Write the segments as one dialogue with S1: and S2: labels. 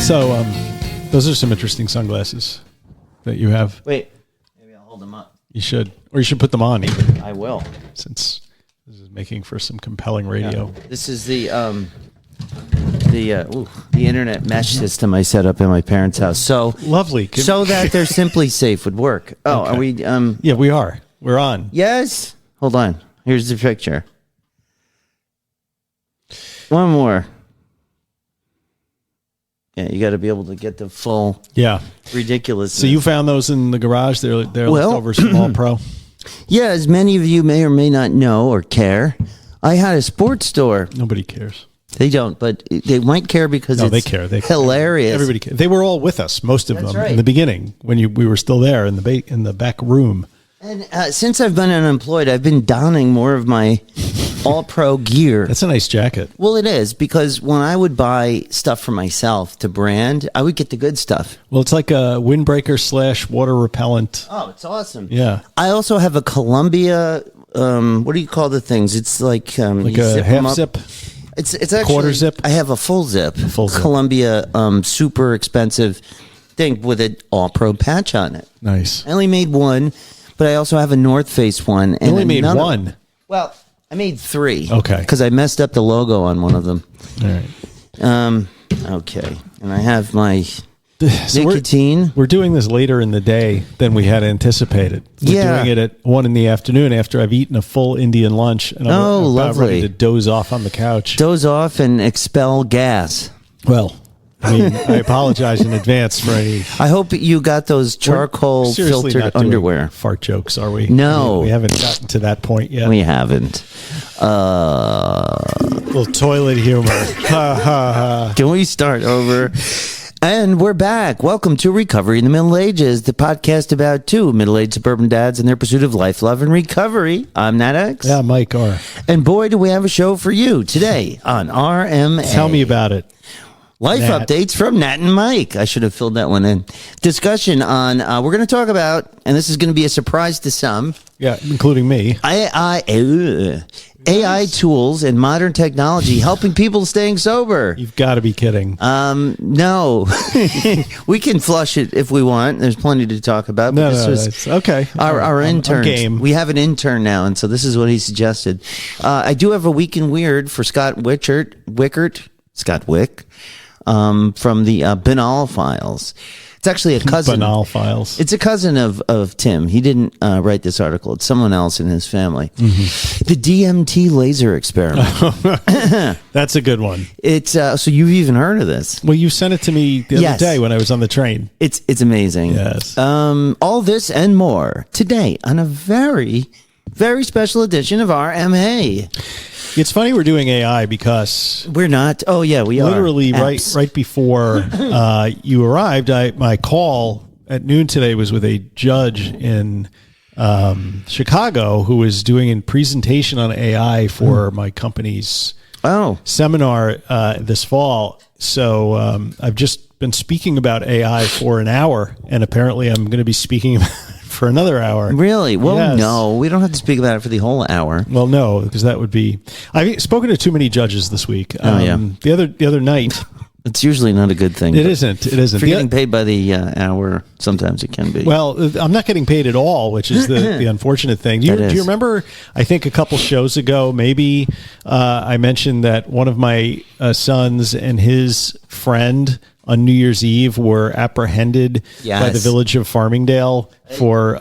S1: So, those are some interesting sunglasses that you have.
S2: Wait, maybe I'll hold them up.
S1: You should, or you should put them on even.
S2: I will,
S1: since this is making for some compelling radio.
S2: Yeah. This is the internet mesh system I set up in my parents' house. So
S1: lovely,
S2: so that they're simply safe would work. Oh, okay. Are we?
S1: Yeah, we are. We're on.
S2: Yes. Hold on. Here's the picture. One more. Yeah, you got to be able to get the full ridiculous.
S1: So you found those in the garage? They're leftovers from All Pro?
S2: Yeah, as many of you may or may not know or care, I had a sports store.
S1: Nobody cares.
S2: They don't, but they might care because
S1: they care. They
S2: hilarious.
S1: Everybody cares. They were all with us, most of them,
S2: right.
S1: in the beginning when we were still there in the back room.
S2: And since I've been unemployed, I've been donning more of my all-pro gear.
S1: That's a nice jacket.
S2: Well, it is, because when I would buy stuff for myself to brand, I would get the good stuff.
S1: Well, it's like a windbreaker / water repellent.
S2: Oh, it's awesome.
S1: Yeah.
S2: I also have a Columbia, what do you call the things? It's like
S1: a half zip?
S2: It's actually
S1: quarter zip?
S2: I have a full zip.
S1: Full zip.
S2: Columbia, super expensive thing with an all-pro patch on it.
S1: Nice.
S2: I only made one. But I also have a North Face one. And
S1: you only made one?
S2: Well, I made three.
S1: Okay.
S2: Because I messed up the logo on one of them.
S1: All right.
S2: Okay. And I have my nicotine.
S1: We're doing this later in the day than we had anticipated. We're doing it at 1 p.m. after I've eaten a full Indian lunch. And I'm about ready to doze off on the couch.
S2: Doze off and expel gas.
S1: Well, I mean, I apologize in advance for any.
S2: I hope you got those charcoal filtered underwear.
S1: Fart jokes, are we?
S2: No,
S1: we haven't gotten to that point yet.
S2: We haven't.
S1: Little toilet humor.
S2: Can we start over? And we're back. Welcome to Recovery in the Middle Ages, the podcast about two middle-aged suburban dads and their pursuit of life, love, and recovery. I'm Natx.
S1: Yeah, Mike R.
S2: And boy, do we have a show for you today on RMA.
S1: Tell me about it.
S2: Life updates from Nat and Mike. I should have filled that one in. Discussion on, we're going to talk about, and this is going to be a surprise to some.
S1: Yeah, including me.
S2: AI tools and modern technology helping people staying sober.
S1: You've got to be kidding.
S2: No. We can flush it if we want. There's plenty to talk about.
S1: No, that's okay.
S2: Our intern.
S1: Game.
S2: We have an intern now, and so this is what he suggested. I do have a Week in Weird for Scott Wick. From the Banal Files. It's actually a cousin.
S1: Banal Files.
S2: It's a cousin of Tim. He didn't write this article. It's someone else in his family. Mm-hmm. The DMT laser experiment.
S1: That's a good one.
S2: It's so you've even heard of this?
S1: Well, you sent it to me the other day when I was on the train.
S2: It's amazing.
S1: Yes.
S2: All this and more today on a very, very special edition of RMA.
S1: It's funny we're doing AI because
S2: we're not. Oh yeah, we are.
S1: Literally right before you arrived, my call at noon today was with a judge in Chicago who was doing a presentation on AI for my company's seminar this fall. So I've just been speaking about AI for an hour, and apparently I'm going to be speaking for another hour.
S2: Really? Well, no, we don't have to speak about it for the whole hour.
S1: Well, no, because that would be. I've spoken to too many judges this week. The other night.
S2: It's usually not a good thing.
S1: It isn't. If
S2: you're getting paid by the hour, sometimes it can be.
S1: Well, I'm not getting paid at all, which is the unfortunate thing. Do you remember, I think a couple shows ago, maybe I mentioned that one of my sons and his friend on New Year's Eve were apprehended by the village of Farmingdale for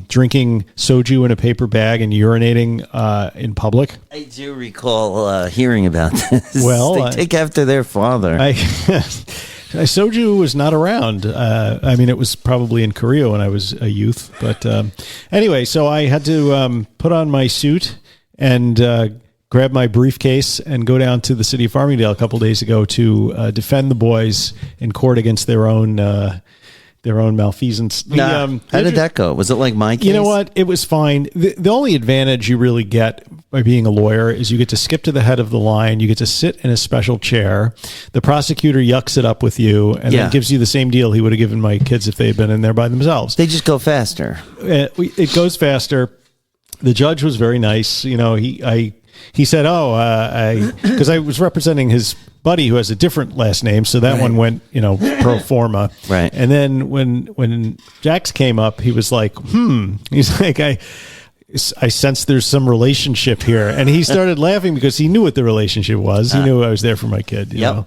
S1: drinking soju in a paper bag and urinating in public.
S2: I do recall hearing about this.
S1: Well,
S2: they take after their father.
S1: Soju was not around. I mean, it was probably in Korea when I was a youth. But anyway, so I had to put on my suit and grab my briefcase and go down to the city of Farmingdale a couple days ago to defend the boys in court against their own their own malfeasance.
S2: How did that go? Was it like my case?
S1: You know what? It was fine. The only advantage you really get by being a lawyer is you get to skip to the head of the line. You get to sit in a special chair. The prosecutor yucks it up with you and then gives you the same deal he would have given my kids if they had been in there by themselves.
S2: They just go faster.
S1: It goes faster. The judge was very nice. You know, he said, because I was representing his buddy who has a different last name, so that one went, pro forma.
S2: Right.
S1: And then when Jax came up, he was like, he's like, I sense there's some relationship here. And he started laughing because he knew what the relationship was. He knew I was there for my kid, you know.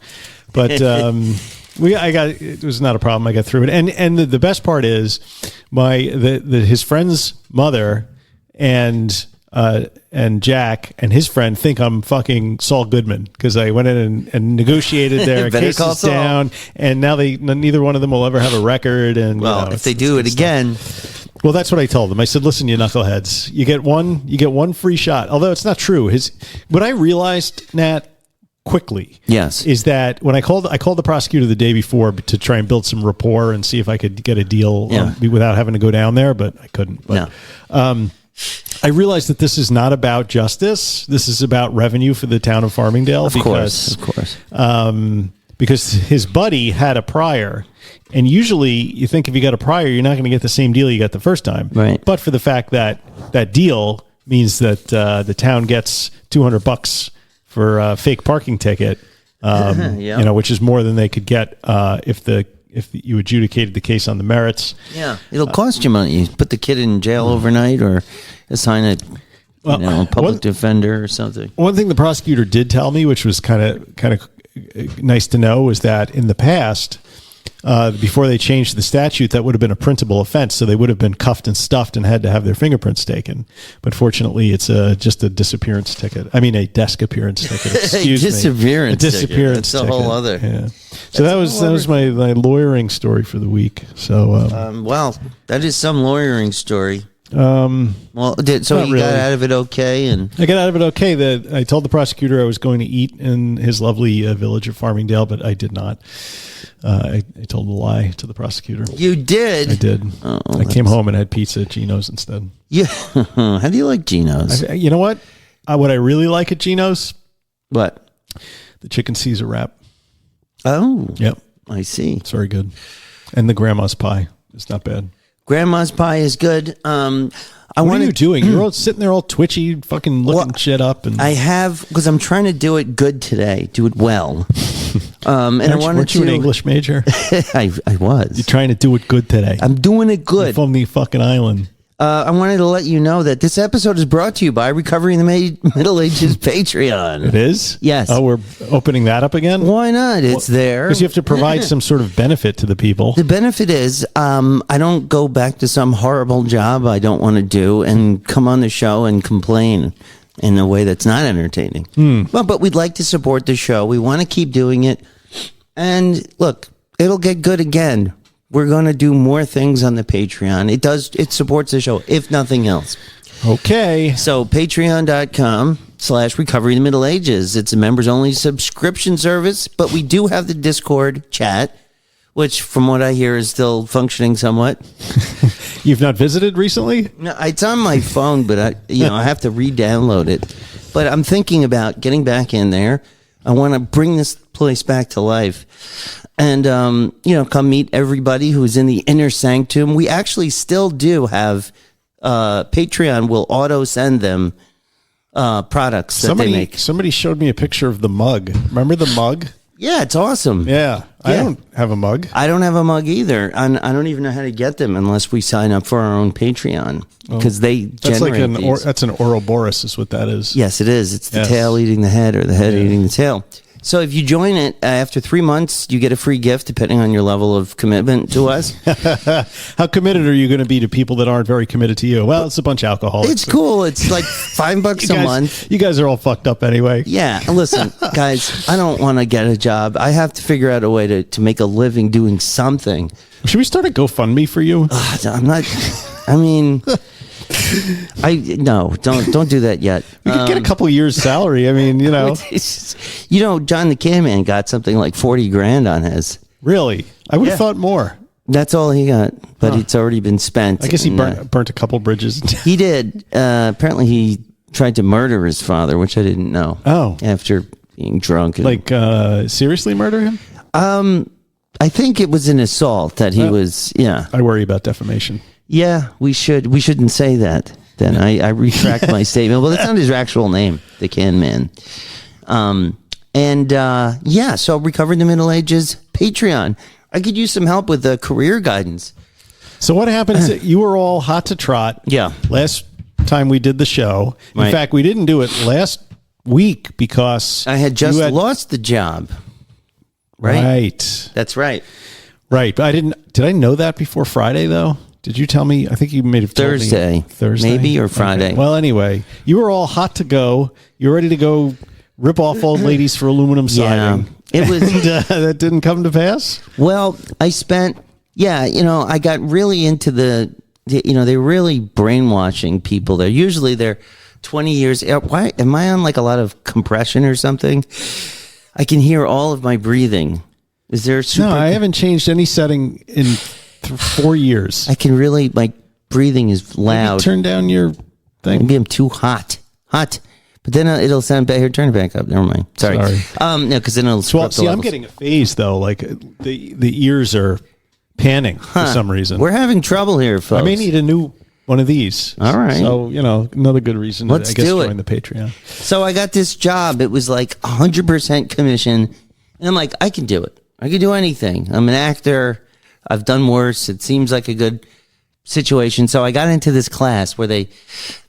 S1: But it was not a problem. I got through it. And the best part is his friend's mother and Jack and his friend think I'm fucking Saul Goodman because I went in and negotiated their cases down, and now neither one of them will ever have a record. And
S2: if they do it again,
S1: well, that's what I told them. I said, "Listen, you knuckleheads, you get one free shot." Although it's not true. What I realized, Nat, quickly, is that when I called the prosecutor the day before to try and build some rapport and see if I could get a deal without having to go down there, but I couldn't. But, I realized that this is not about justice. This is about revenue for the town of Farmingdale.
S2: Of course.
S1: Because his buddy had a prior, and usually you think if you got a prior, you're not going to get the same deal you got the first time.
S2: Right.
S1: But for the fact that deal means that the town gets $200 for a fake parking ticket, which is more than they could get if you adjudicated the case on the merits.
S2: Yeah, it'll cost you money. You put the kid in jail overnight or assign a public defender or something.
S1: One thing the prosecutor did tell me, which was kind of nice to know, was that in the past, before they changed the statute, that would have been a printable offense. So they would have been cuffed and stuffed and had to have their fingerprints taken. But fortunately, it's just a disappearance ticket. I mean, a desk appearance ticket. Excuse me.
S2: A disappearance
S1: ticket.
S2: That's a whole other.
S1: Yeah. So that was my lawyering story for the week. So,
S2: that is some lawyering story. So you got out of it okay, and
S1: I got out of it okay. I told the prosecutor I was going to eat in his lovely village of Farmingdale, but I did not. I told a lie to the prosecutor.
S2: You did?
S1: I did. I came home and had pizza at Gino's instead.
S2: Yeah. How do you like Gino's?
S1: You know what? What I really like at Gino's?
S2: What?
S1: The chicken Caesar wrap.
S2: Oh.
S1: Yep.
S2: I see.
S1: It's very good. And the grandma's pie. It's not bad.
S2: Grandma's pie is good. What
S1: are you doing? You're all sitting there all twitchy, fucking looking shit up. And
S2: I have, because I'm trying to do it good today, do it well.
S1: Weren't you an English major?
S2: I was.
S1: You're trying to do it good today.
S2: I'm doing it good.
S1: You're from the fucking island.
S2: I wanted to let you know that this episode is brought to you by Recovery in the Middle Ages Patreon.
S1: It is?
S2: Yes.
S1: Oh, we're opening that up again?
S2: Why not? It's there.
S1: Because you have to provide some sort of benefit to the people.
S2: The benefit is I don't go back to some horrible job I don't want to do and come on the show and complain in a way that's not entertaining. But we'd like to support the show. We want to keep doing it. And look, it'll get good again. We're going to do more things on the Patreon. It supports the show, if nothing else.
S1: Okay.
S2: So patreon.com/recovery in the Middle Ages. It's a members only subscription service, but we do have the Discord chat, which from what I hear is still functioning somewhat.
S1: You've not visited recently?
S2: No, it's on my phone, but I have to re-download it. But I'm thinking about getting back in there. I want to bring this place back to life. And, come meet everybody who's in the inner sanctum. We actually still do have, Patreon will auto send them, products that they make.
S1: Somebody showed me a picture of the mug. Remember the mug?
S2: Yeah, it's awesome.
S1: Yeah. I don't have a mug.
S2: I don't have a mug either. And I don't even know how to get them unless we sign up for our own Patreon because they generate these.
S1: That's an Ouroboros is what that is.
S2: Yes, it is. It's the tail eating the head or the head eating the tail. So if you join it, after 3 months, you get a free gift depending on your level of commitment to us.
S1: How committed are you going to be to people that aren't very committed to you? Well, it's a bunch of alcoholics.
S2: It's cool. It's like $5 a month.
S1: You guys are all fucked up anyway.
S2: Yeah. Listen, guys, I don't want to get a job. I have to figure out a way to make a living doing something.
S1: Should we start a GoFundMe for you?
S2: I'm not. I mean... don't do that yet.
S1: We could get a couple years salary. I mean,
S2: John the Can Man got something like $40,000 on his.
S1: Really? I would have thought more.
S2: That's all he got, but it's already been spent.
S1: I guess he burnt a couple bridges.
S2: He did. Apparently, he tried to murder his father, which I didn't know.
S1: Oh.
S2: After being drunk.
S1: Seriously murder him?
S2: I think it was an assault that he was, yeah.
S1: I worry about defamation.
S2: Yeah, we shouldn't say that. Then I retract my statement. Well, that's not his actual name, the Can Man. So Recovering the Middle Ages, Patreon. I could use some help with the career guidance.
S1: So what happened is you were all hot to trot.
S2: Yeah.
S1: Last time we did the show. In fact, we didn't do it last week because
S2: I had just lost the job.
S1: Right.
S2: That's right.
S1: Right. But did I know that before Friday though? Did you tell me? I think you may have told
S2: Thursday.
S1: me. Thursday.
S2: Maybe, or Friday.
S1: Okay. Well, anyway, you were all hot to go. You're ready to go rip off old ladies for aluminum siding.
S2: It was
S1: that didn't come to pass?
S2: Well, I got really into they're really brainwashing people. They're 20 years. Why am I on like a lot of compression or something? I can hear all of my breathing. Is there
S1: No, I haven't changed any setting in 4 years.
S2: I can really, my breathing is loud.
S1: Maybe turn down your thing.
S2: Maybe I'm too hot. But then it'll sound better. Turn it back up. Never mind. Sorry. No, because then it'll.
S1: Well, see, I'm getting a phase though. Like the ears are panning for some reason.
S2: We're having trouble here, folks.
S1: I may need a new one of these.
S2: All right.
S1: So another good reason to join the Patreon.
S2: So I got this job. It was like 100% commission, and I'm like, I can do it. I can do anything. I'm an actor. I've done worse. It seems like a good situation. So I got into this class where they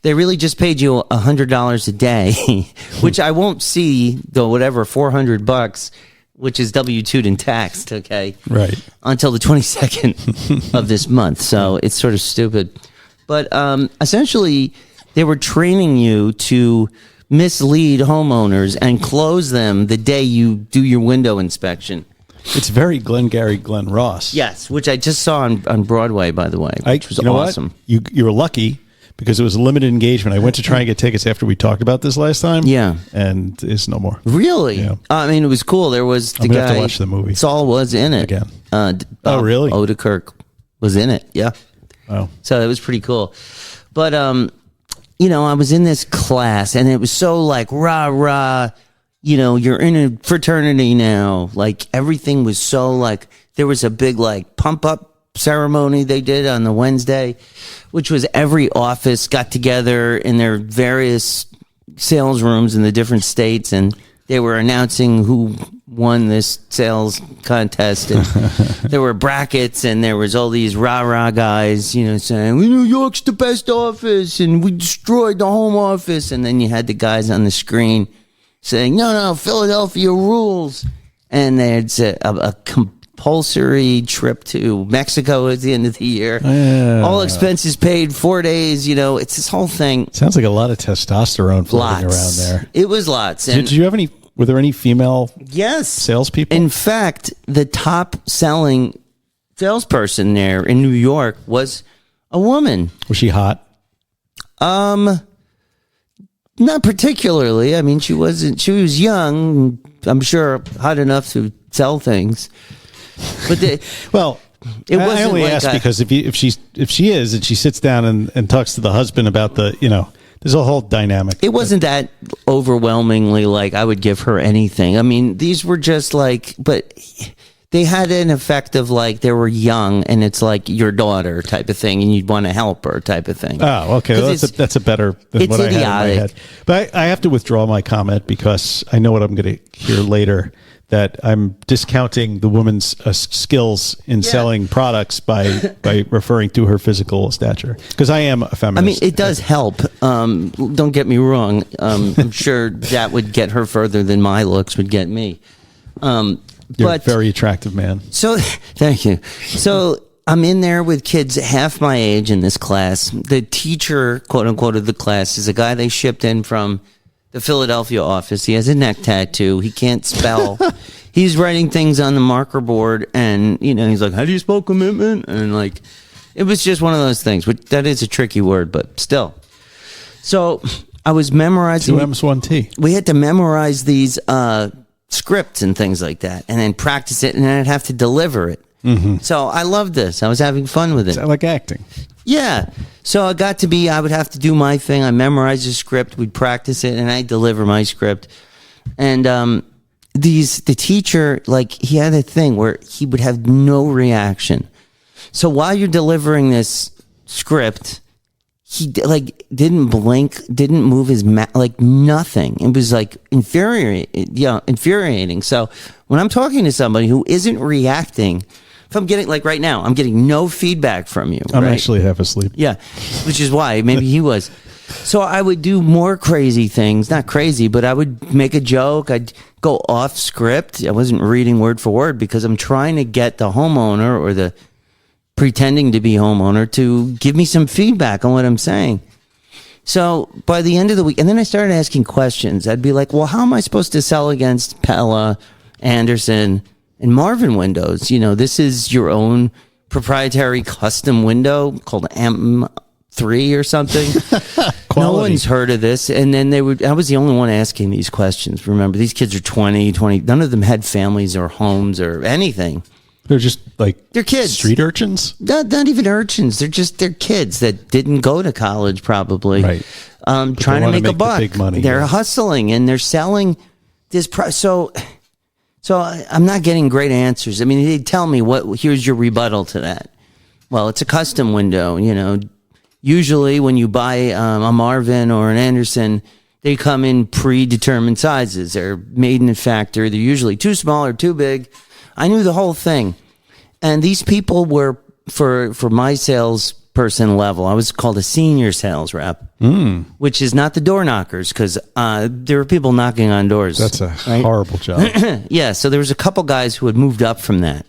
S2: really just paid you $100 a day, which I won't see the whatever $400, which is W-2'd and taxed. Okay.
S1: Right.
S2: Until the 22nd of this month. So it's sort of stupid, but essentially they were training you to mislead homeowners and close them the day you do your window inspection.
S1: It's very Glengarry Glen Ross.
S2: Yes, which I just saw on Broadway, by the way, which was awesome.
S1: You were lucky because it was a limited engagement. I went to try and get tickets after we talked about this last time.
S2: Yeah.
S1: And it's no more.
S2: Really?
S1: Yeah.
S2: I mean, it was cool. There was the
S1: I'm gonna
S2: guy.
S1: have to watch the movie.
S2: Saul was in it.
S1: Again.
S2: Bob
S1: really?
S2: Odenkirk was in it. Yeah.
S1: Oh.
S2: So it was pretty cool. But, I was in this class and it was so like, rah, rah. You're in a fraternity now. Like everything was so like, there was a big like pump up ceremony they did on the Wednesday, which was every office got together in their various sales rooms in the different states. And they were announcing who won this sales contest. And there were brackets and there was all these rah-rah guys, saying, New York's the best office and we destroyed the home office. And then you had the guys on the screen saying, no, Philadelphia rules. And there's a compulsory trip to Mexico at the end of the year. All expenses paid, 4 days. It's this whole thing.
S1: Sounds like a lot of testosterone floating around there.
S2: It was lots. And
S1: were there any female
S2: yes,
S1: salespeople?
S2: In fact, the top selling salesperson there in New York was a woman.
S1: Was she hot?
S2: Not particularly. I mean, she was young, I'm sure hot enough to sell things. But it wasn't.
S1: I only ask because if she is and she sits down and talks to the husband about there's a whole dynamic.
S2: It wasn't that overwhelmingly like I would give her anything. I mean, these were just like, but they had an effect of like they were young and it's like your daughter type of thing and you'd want to help her type of thing.
S1: Oh, okay. Well, that's a better than what
S2: idiotic.
S1: I had in my head. But I have to withdraw my comment because I know what I'm going to hear later, that I'm discounting the woman's skills in selling products by referring to her physical stature, because I am a feminist.
S2: I mean, it does help. Don't get me wrong. I'm sure that would get her further than my looks would get me.
S1: You're a very attractive man.
S2: So, thank you. So, I'm in there with kids half my age in this class. The teacher, quote unquote, of the class is a guy they shipped in from the Philadelphia office. He has a neck tattoo. He can't spell. He's writing things on the marker board, and he's like, "How do you spell commitment?" And like, it was just one of those things. Which that is a tricky word, but still. So I was memorizing.
S1: 2 M's 1 T.
S2: We had to memorize these scripts and things like that, and then practice it, and then I'd have to deliver it. So I loved this. I was having fun with it.
S1: I like acting.
S2: Yeah. So I would have to do my thing. I memorized the script. We'd practice it, and I'd deliver my script. And the teacher, like, he had a thing where he would have no reaction. So while you're delivering this script, he didn't blink, didn't move his mouth, like nothing. It was like infuriating. So when I'm talking to somebody who isn't reacting, if I'm getting, like right now, I'm getting no feedback from you.
S1: I'm
S2: right?
S1: actually half asleep.
S2: Yeah, which is why maybe he was. So I would do more crazy things, not crazy, but I would make a joke. I'd go off script. I wasn't reading word for word because I'm trying to get the homeowner or the pretending to be homeowner to give me some feedback on what I'm saying. So by the end of the week, and then I started asking questions. I'd be like, well, how am I supposed to sell against Pella, Anderson, and Marvin windows? You know, this is your own proprietary custom window called M3 or something. No one's heard of this. And then I was the only one asking these questions. Remember, these kids are 20. None of them had families or homes or anything.
S1: They're just like
S2: they're kids,
S1: street urchins.
S2: Not even urchins. They're kids that didn't go to college probably.
S1: Right.
S2: Trying to make a buck.
S1: Big money,
S2: they're hustling and they're selling this. So I'm not getting great answers. I mean, they tell me here's your rebuttal to that. Well, it's a custom window. You know, usually when you buy a Marvin or an Anderson, they come in predetermined sizes. They're made in a factory. They're usually too small or too big. I knew the whole thing. And these people were, for my salesperson level, I was called a senior sales rep, which is not the door knockers, because there were people knocking on doors.
S1: That's a horrible job.
S2: Yeah, so there was a couple guys who had moved up from that.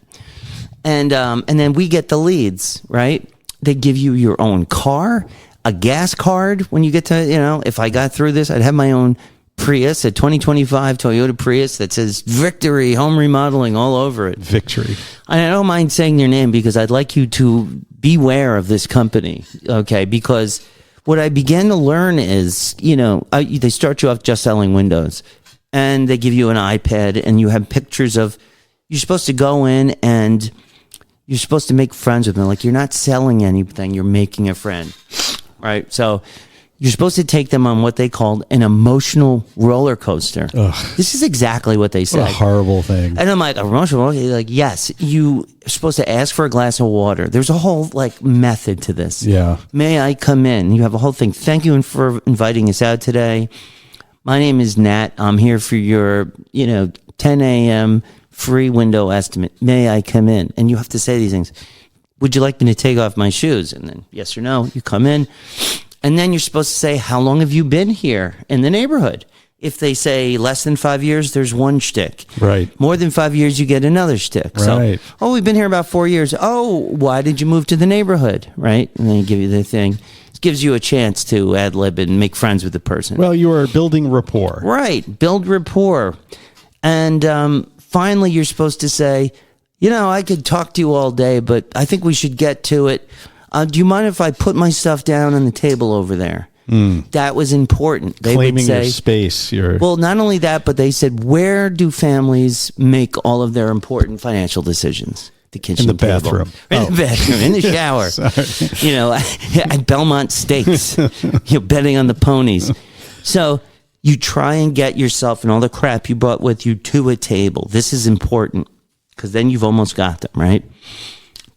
S2: And then we get the leads, right? They give you your own car, a gas card when you get to, you know, if I got through this, I'd have my own Prius, a 2025 Toyota Prius that says Victory Home Remodeling all over it.
S1: Victory.
S2: I don't mind saying their name because I'd like you to beware of this company, okay? Because what I began to learn is, you know, they start you off just selling windows, and they give you an iPad, and you have pictures of, you're supposed to go in and you're supposed to make friends with them. Like, you're not selling anything, you're making a friend, right? So you're supposed to take them on what they called an emotional roller coaster. Ugh. This is exactly what they said.
S1: What a horrible thing.
S2: And I'm like, emotional roller coaster? Like, yes, you are supposed to ask for a glass of water. There's a whole, like, method to this.
S1: Yeah.
S2: May I come in? You have a whole thing. Thank you for inviting us out today. My name is Nat. I'm here for your, 10 a.m. free window estimate. May I come in? And you have to say these things. Would you like me to take off my shoes? And then yes or no, you come in. And then you're supposed to say, how long have you been here in the neighborhood? If they say less than 5 years, there's one shtick.
S1: Right.
S2: More than 5 years, you get another shtick.
S1: Right.
S2: So, we've been here about 4 years. Oh, why did you move to the neighborhood? Right. And then they give you the thing. It gives you a chance to ad lib and make friends with the person.
S1: Well, you are building rapport.
S2: Right. Build rapport. And finally, you're supposed to say, I could talk to you all day, but I think we should get to it. Do you mind if I put my stuff down on the table over there? That was important. They
S1: Claiming
S2: would say,
S1: your space.
S2: Well, not only that, but they said, where do families make all of their important financial decisions? The kitchen
S1: in the
S2: table.
S1: bathroom.
S2: In the bathroom, in the shower. At Belmont Steaks, betting on the ponies. So you try and get yourself and all the crap you brought with you to a table. This is important because then you've almost got them, right?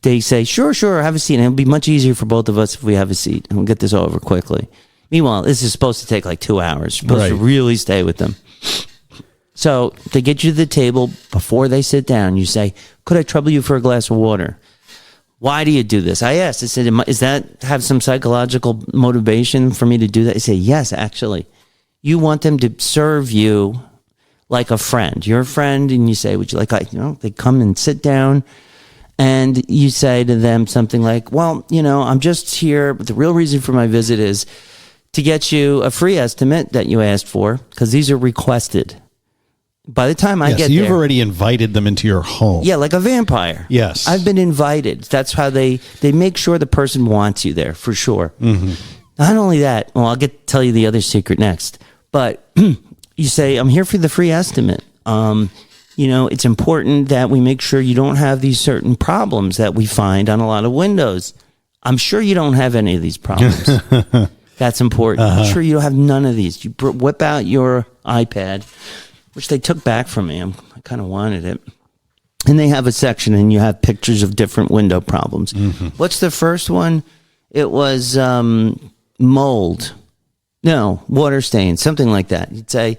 S2: They say, sure, have a seat. And it'll be much easier for both of us if we have a seat. And we'll get this over quickly. Meanwhile, this is supposed to take like 2 hours. You're supposed to really stay with them. So they get you to the table. Before they sit down, you say, could I trouble you for a glass of water? Why do you do this? I asked. I said, does that have some psychological motivation for me to do that? They say, yes, actually. You want them to serve you like a friend. You're a friend, and you say, would you like, they come and sit down. And you say to them something like, well, I'm just here, but the real reason for my visit is to get you a free estimate that you asked for, because these are requested. By the time I get there...
S1: you've already invited them into your home.
S2: Yeah, like a vampire.
S1: Yes.
S2: I've been invited. That's how they make sure the person wants you there, for sure. Mm-hmm. Not only that, well, I'll tell you the other secret next, but you say, I'm here for the free estimate. it's important that we make sure you don't have these certain problems that we find on a lot of windows. I'm sure you don't have any of these problems. That's important. I'm sure you don't have none of these. You whip out your iPad, which they took back from me. I kind of wanted it. And they have a section, and you have pictures of different window problems. Mm-hmm. What's the first one? It was mold. No, water stains, something like that. You'd say,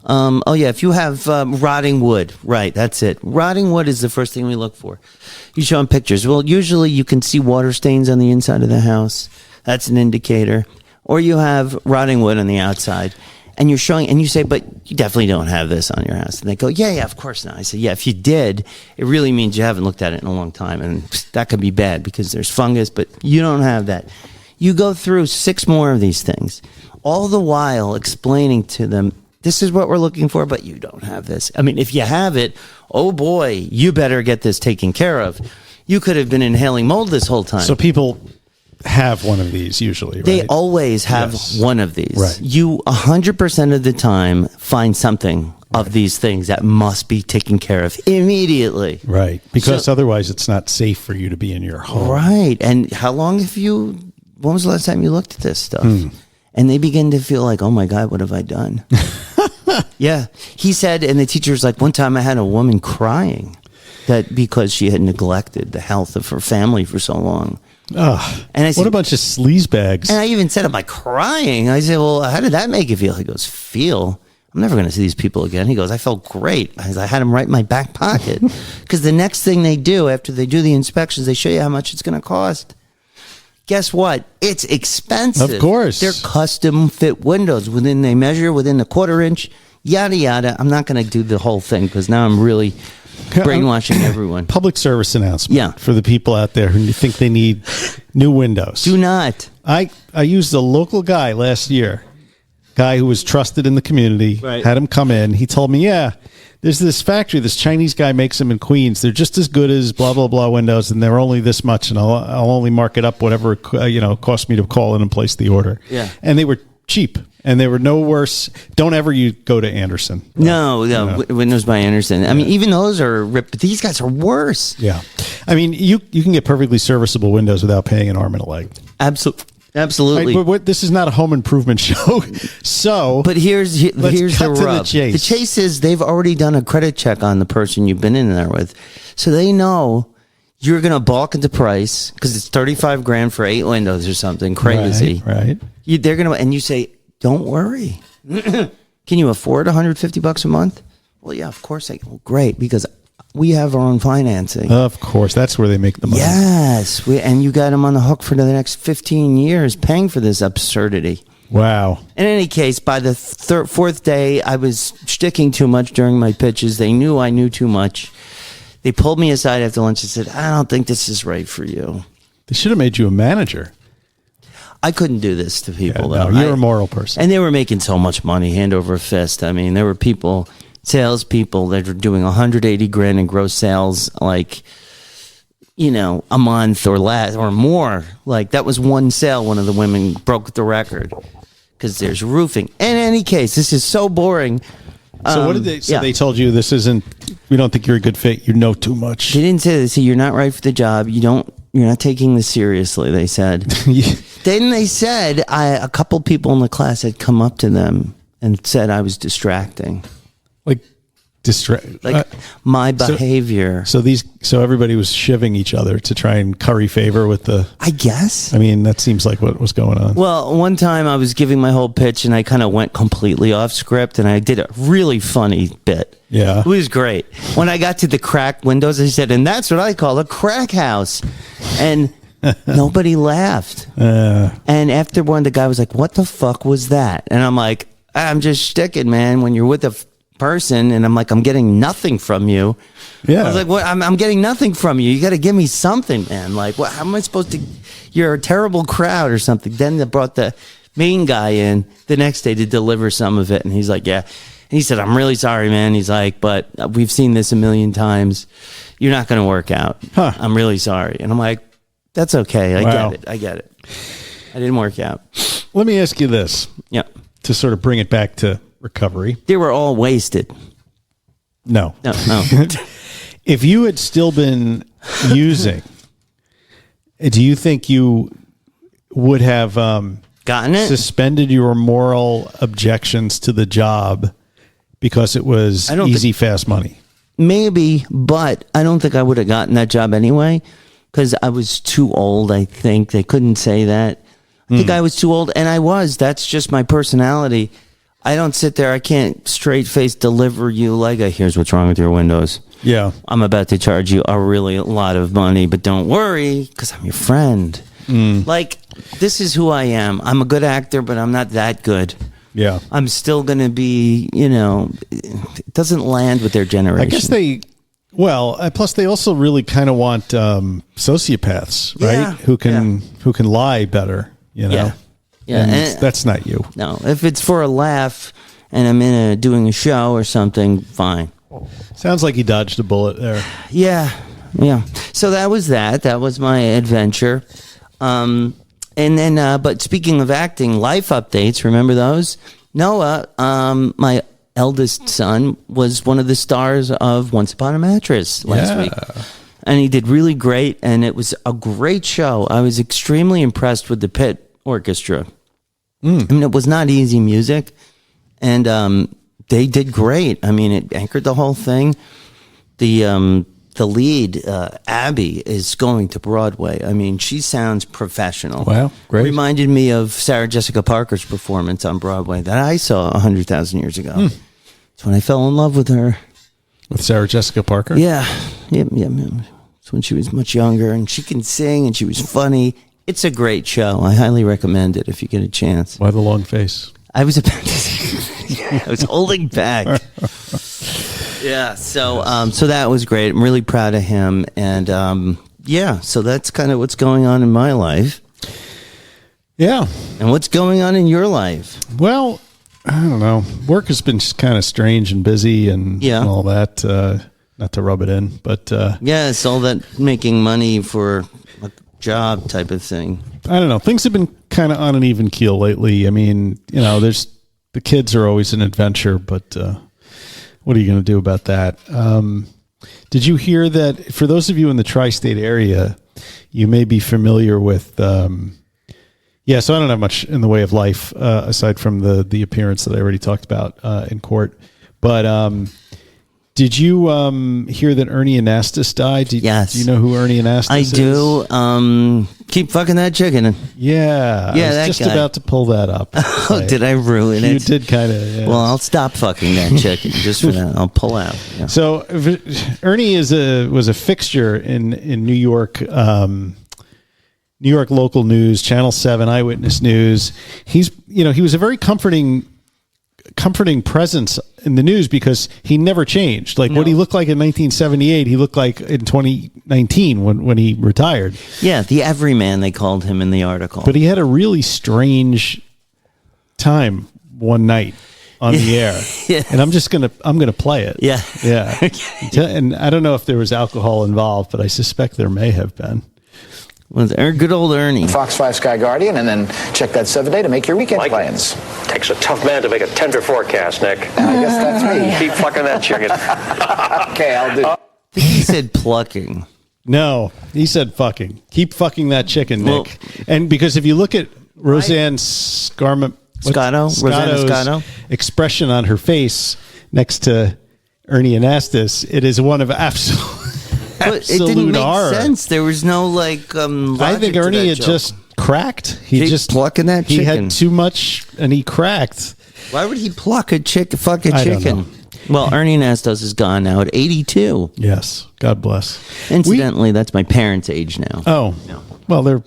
S2: if you have rotting wood. Right, that's it. Rotting wood is the first thing we look for. You show them pictures. Well, usually you can see water stains on the inside of the house. That's an indicator. Or you have rotting wood on the outside. And you're showing, and you say, but you definitely don't have this on your house. And they go, yeah, of course not. I say, yeah, if you did, it really means you haven't looked at it in a long time. And that could be bad because there's fungus, but you don't have that. You go through 6 more of these things, all the while explaining to them, this is what we're looking for, but you don't have this. I mean, if you have it, oh boy, you better get this taken care of. You could have been inhaling mold this whole time.
S1: So people have one of these usually, right?
S2: They always have one of these.
S1: Right.
S2: You 100% of the time find something of these things that must be taken care of immediately.
S1: Right. Because otherwise it's not safe for you to be in your home.
S2: Right. And how long when was the last time you looked at this stuff? And they begin to feel like, oh my God, what have I done? Yeah. He said, and the teacher's like, one time I had a woman crying that because she had neglected the health of her family for so long.
S1: Oh,
S2: and I said,
S1: what a bunch of sleazebags.
S2: And I even said, am I crying? I said, well, how did that make you feel? He goes, feel? I'm never going to see these people again. He goes, I felt great. I had them right in my back pocket. Because the next thing they do after they do the inspections, they show you how much it's going to cost. Guess what? It's expensive.
S1: Of course.
S2: They're custom fit windows. They measure within the 1/4 inch, yada, yada. I'm not going to do the whole thing because now I'm really brainwashing everyone.
S1: Public service announcement.
S2: Yeah.
S1: For the people out there who think they need new windows.
S2: Do not.
S1: I used a local guy last year, guy who was trusted in the community,
S2: right.
S1: Had him come in. He told me, there's this factory, this Chinese guy makes them in Queens. They're just as good as blah, blah, blah windows, and they're only this much, and I'll only mark it up whatever it cost me to call in and place the order.
S2: Yeah.
S1: And they were cheap, and they were no worse. Don't ever go to Anderson.
S2: No, Windows by Anderson. I mean, even those are ripped, but these guys are worse.
S1: Yeah. I mean, you can get perfectly serviceable windows without paying an arm and a leg.
S2: Absolutely.
S1: Right, but this is not a home improvement show. So,
S2: but here's the rub.
S1: The
S2: chase is they've already done a credit check on the person you've been in there with. So they know you're going to balk at the price because it's $35,000 for 8 windows or something crazy.
S1: Right.
S2: They're going to, and you say, don't worry. Can you afford $150 a month? Well, yeah, of course. Well, great, because we have our own financing.
S1: Of course. That's where they make the money.
S2: Yes. And you got them on the hook for the next 15 years paying for this absurdity.
S1: Wow.
S2: In any case, by the 4th day, I was sticking too much during my pitches. They knew I knew too much. They pulled me aside after lunch and said, I don't think this is right for you.
S1: They should have made you a manager.
S2: I couldn't do this to people, though.
S1: No, you're a moral person.
S2: And they were making so much money, hand over fist. I mean, there were salespeople that were doing $180,000 in gross sales, like, a month or less or more. Like, that was one sale. One of the women broke the record because there's roofing. In any case, this is so boring.
S1: So what did they? So they told you this isn't. We don't think you're a good fit. You know too much.
S2: They didn't say this. You're not right for the job. You're not taking this seriously. They said. Then they said a couple people in the class had come up to them and said I was distracting.
S1: Like
S2: my behavior.
S1: So everybody was shivving each other to try and curry favor with the.
S2: I guess.
S1: I mean, that seems like what was going on.
S2: Well, one time I was giving my whole pitch and I kind of went completely off script and I did a really funny bit.
S1: Yeah,
S2: it was great. When I got to the cracked windows, I said, "And that's what I call a crack house," and nobody laughed. And after one, the guy was like, "What the fuck was that?" And I'm like, "I'm just sticking, man. When you're with a person," and I'm like, I'm getting nothing from you.
S1: Yeah.
S2: I was like, what? I'm getting nothing from you. You got to give me something, man. Like, what? How am I supposed to? You're a terrible crowd or something. Then they brought the main guy in the next day to deliver some of it, and he's like, yeah. And he said, I'm really sorry, man. He's like, but we've seen this a million times. You're not going to work out.
S1: Huh.
S2: I'm really sorry. And I'm like, that's okay. I get it. I didn't work out.
S1: Let me ask you this.
S2: Yeah.
S1: To sort of bring it back to recovery.
S2: They were all wasted.
S1: No.
S2: No.
S1: If you had still been using, do you think you would have
S2: Gotten it?
S1: suspended your moral objections to the job because it was easy, fast money?
S2: Maybe, but I don't think I would have gotten that job anyway because I was too old, I think. They couldn't say that. I think I was too old, and I was. That's just my personality. I don't sit there. I can't straight-face deliver you like here's what's wrong with your windows.
S1: Yeah.
S2: I'm about to charge you a lot of money, but don't worry because I'm your friend. Like, this is who I am. I'm a good actor, but I'm not that good.
S1: Yeah.
S2: I'm still going to be, it doesn't land with their generation.
S1: I guess plus they also really kind of want sociopaths, right?
S2: Yeah.
S1: Who can lie better,
S2: Yeah.
S1: And that's not you.
S2: No, if it's for a laugh and I'm doing a show or something, fine.
S1: Sounds like you dodged a bullet there.
S2: Yeah. So that was that. That was my adventure. And then, but speaking of acting, life updates, remember those? Noah, my eldest son, was one of the stars of Once Upon a Mattress last week. And he did really great, and it was a great show. I was extremely impressed with the pit orchestra. I mean, it was not easy music, and they did great. I mean, it anchored the whole thing. The lead, Abby, is going to Broadway. I mean, she sounds professional.
S1: Wow, great.
S2: Reminded me of Sarah Jessica Parker's performance on Broadway that I saw 100,000 years ago. That's when I fell in love with her.
S1: With Sarah Jessica Parker?
S2: Yeah. It's when she was much younger, and she can sing, and she was funny. It's a great show. I highly recommend it if you get a chance.
S1: Why the long face?
S2: I was about to say, I was holding back. Yeah, so that was great. I'm really proud of him, and so that's kind of what's going on in my life.
S1: Yeah.
S2: And what's going on in your life?
S1: Well, I don't know. Work has been kind of strange and busy and all that. Not to rub it in, but
S2: it's all that making money for a job type of thing.
S1: I don't know. Things have been kind of on an even keel lately. I mean, the kids are always an adventure, but what are you going to do about that? Did you hear that for those of you in the tri-state area, you may be familiar with, so I don't have much in the way of life aside from the appearance that I already talked about in court. But did you hear that Ernie Anastas died?
S2: Yes.
S1: Do you know who Ernie Anastas is?
S2: I do. Keep fucking that chicken.
S1: Yeah. I was
S2: that
S1: just
S2: guy.
S1: about to pull that up.
S2: Oh, did I ruin it?
S1: You did kind of. Yeah.
S2: Well, I'll stop fucking that chicken just for that. I'll pull out. Yeah.
S1: So Ernie was a fixture in New York. New York local news, Channel 7, Eyewitness News. He was a very comforting presence in the news because he never changed. Like what he looked like in 1978, he looked like in 2019 when he retired.
S2: Yeah, the everyman, they called him in the article.
S1: But he had a really strange time one night on the air. And I'm gonna play it.
S2: Yeah.
S1: And I don't know if there was alcohol involved, but I suspect there may have been.
S2: Well, good old Ernie.
S3: Fox 5 Sky Guardian, and then check that 7-day to make your weekend plans.
S4: Takes a tough man to make a tender forecast, Nick.
S3: I guess that's me.
S4: Keep fucking that chicken.
S3: Okay, I'll do.
S2: I think he said plucking.
S1: No, he said fucking. Keep fucking that chicken, Nick. And because if you look at Roseanne Roseanne Scotto's expression on her face next to Ernie Anastas, it is one of absolute.
S2: But it didn't make
S1: horror.
S2: sense. There was no
S1: I think Ernie had just cracked. He just
S2: plucking that chicken.
S1: He had too much, and he cracked.
S2: Why would he pluck a chicken?
S1: I don't know.
S2: Well, Ernie Anastas is gone now at 82.
S1: Yes, God bless.
S2: Incidentally, that's my parents' age now.
S1: Oh, no. Well, they're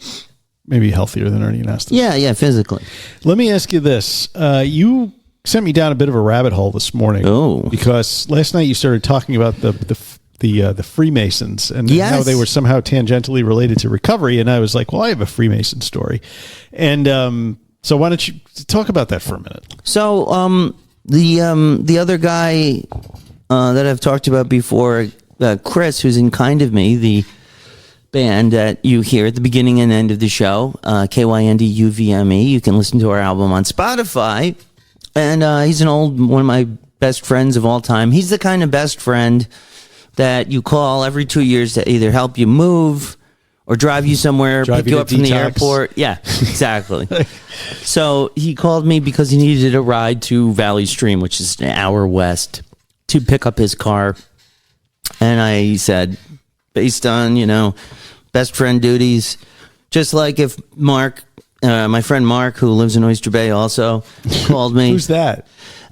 S1: maybe healthier than Ernie Anastas.
S2: Yeah, physically.
S1: Let me ask you this: you sent me down a bit of a rabbit hole this morning.
S2: Oh,
S1: because last night you started talking about the Freemasons and how they were somehow tangentially related to recovery. And I was like, well, I have a Freemason story. And so why don't you talk about that for a minute?
S2: So the other guy that I've talked about before, Chris, who's in Kind of Me, the band that you hear at the beginning and end of the show, KYNDUVME. You can listen to our album on Spotify. And he's one of my best friends of all time. He's the kind of best friend that you call every 2 years to either help you move or drive you somewhere, pick you up from the airport. Yeah, exactly. So he called me because he needed a ride to Valley Stream, which is an hour west, to pick up his car. And I said, based on, best friend duties, just like if Mark, my friend Mark, who lives in Oyster Bay also, called me.
S1: Who's that?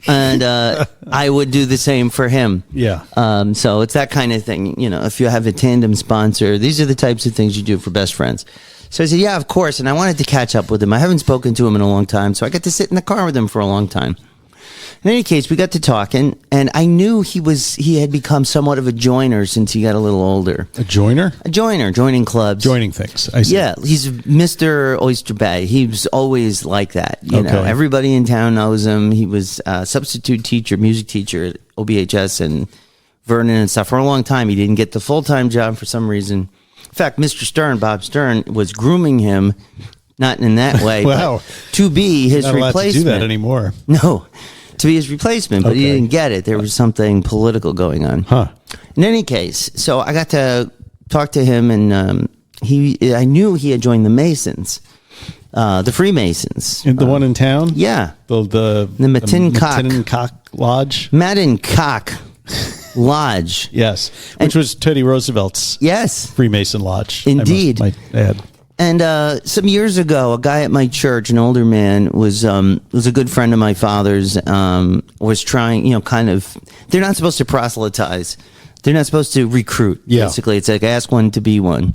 S2: And I would do the same for him.
S1: Yeah.
S2: So it's that kind of thing. If you have a tandem sponsor, these are the types of things you do for best friends. So I said, yeah, of course. And I wanted to catch up with him. I haven't spoken to him in a long time. So I got to sit in the car with him for a long time. In any case, we got to talking, and I knew he had become somewhat of a joiner since he got a little older.
S1: A joiner?
S2: A joiner, joining clubs.
S1: Joining things. I see.
S2: Yeah, he's Mr. Oyster Bay. He was always like that. You know, everybody in town knows him. He was a substitute teacher, music teacher at OBHS and Vernon and stuff for a long time. He didn't get the full-time job for some reason. In fact, Mr. Stern, Bob Stern, was grooming him, not in that way,
S1: wow.
S2: but to be his
S1: Not
S2: replacement.
S1: allowed to do that anymore.
S2: No. To be his replacement, but he didn't get it. There was something political going on.
S1: Huh.
S2: In any case, so I got to talk to him, and I knew he had joined the Masons, the Freemasons.
S1: The one in town?
S2: Yeah.
S1: The Matincock Lodge?
S2: Matincock Lodge.
S1: Yes. Which was Teddy Roosevelt's Freemason Lodge.
S2: Indeed.
S1: I might add.
S2: And some years ago, a guy at my church, an older man, was a good friend of my father's, was trying, kind of, they're not supposed to proselytize. They're not supposed to recruit, basically. It's like ask one to be one.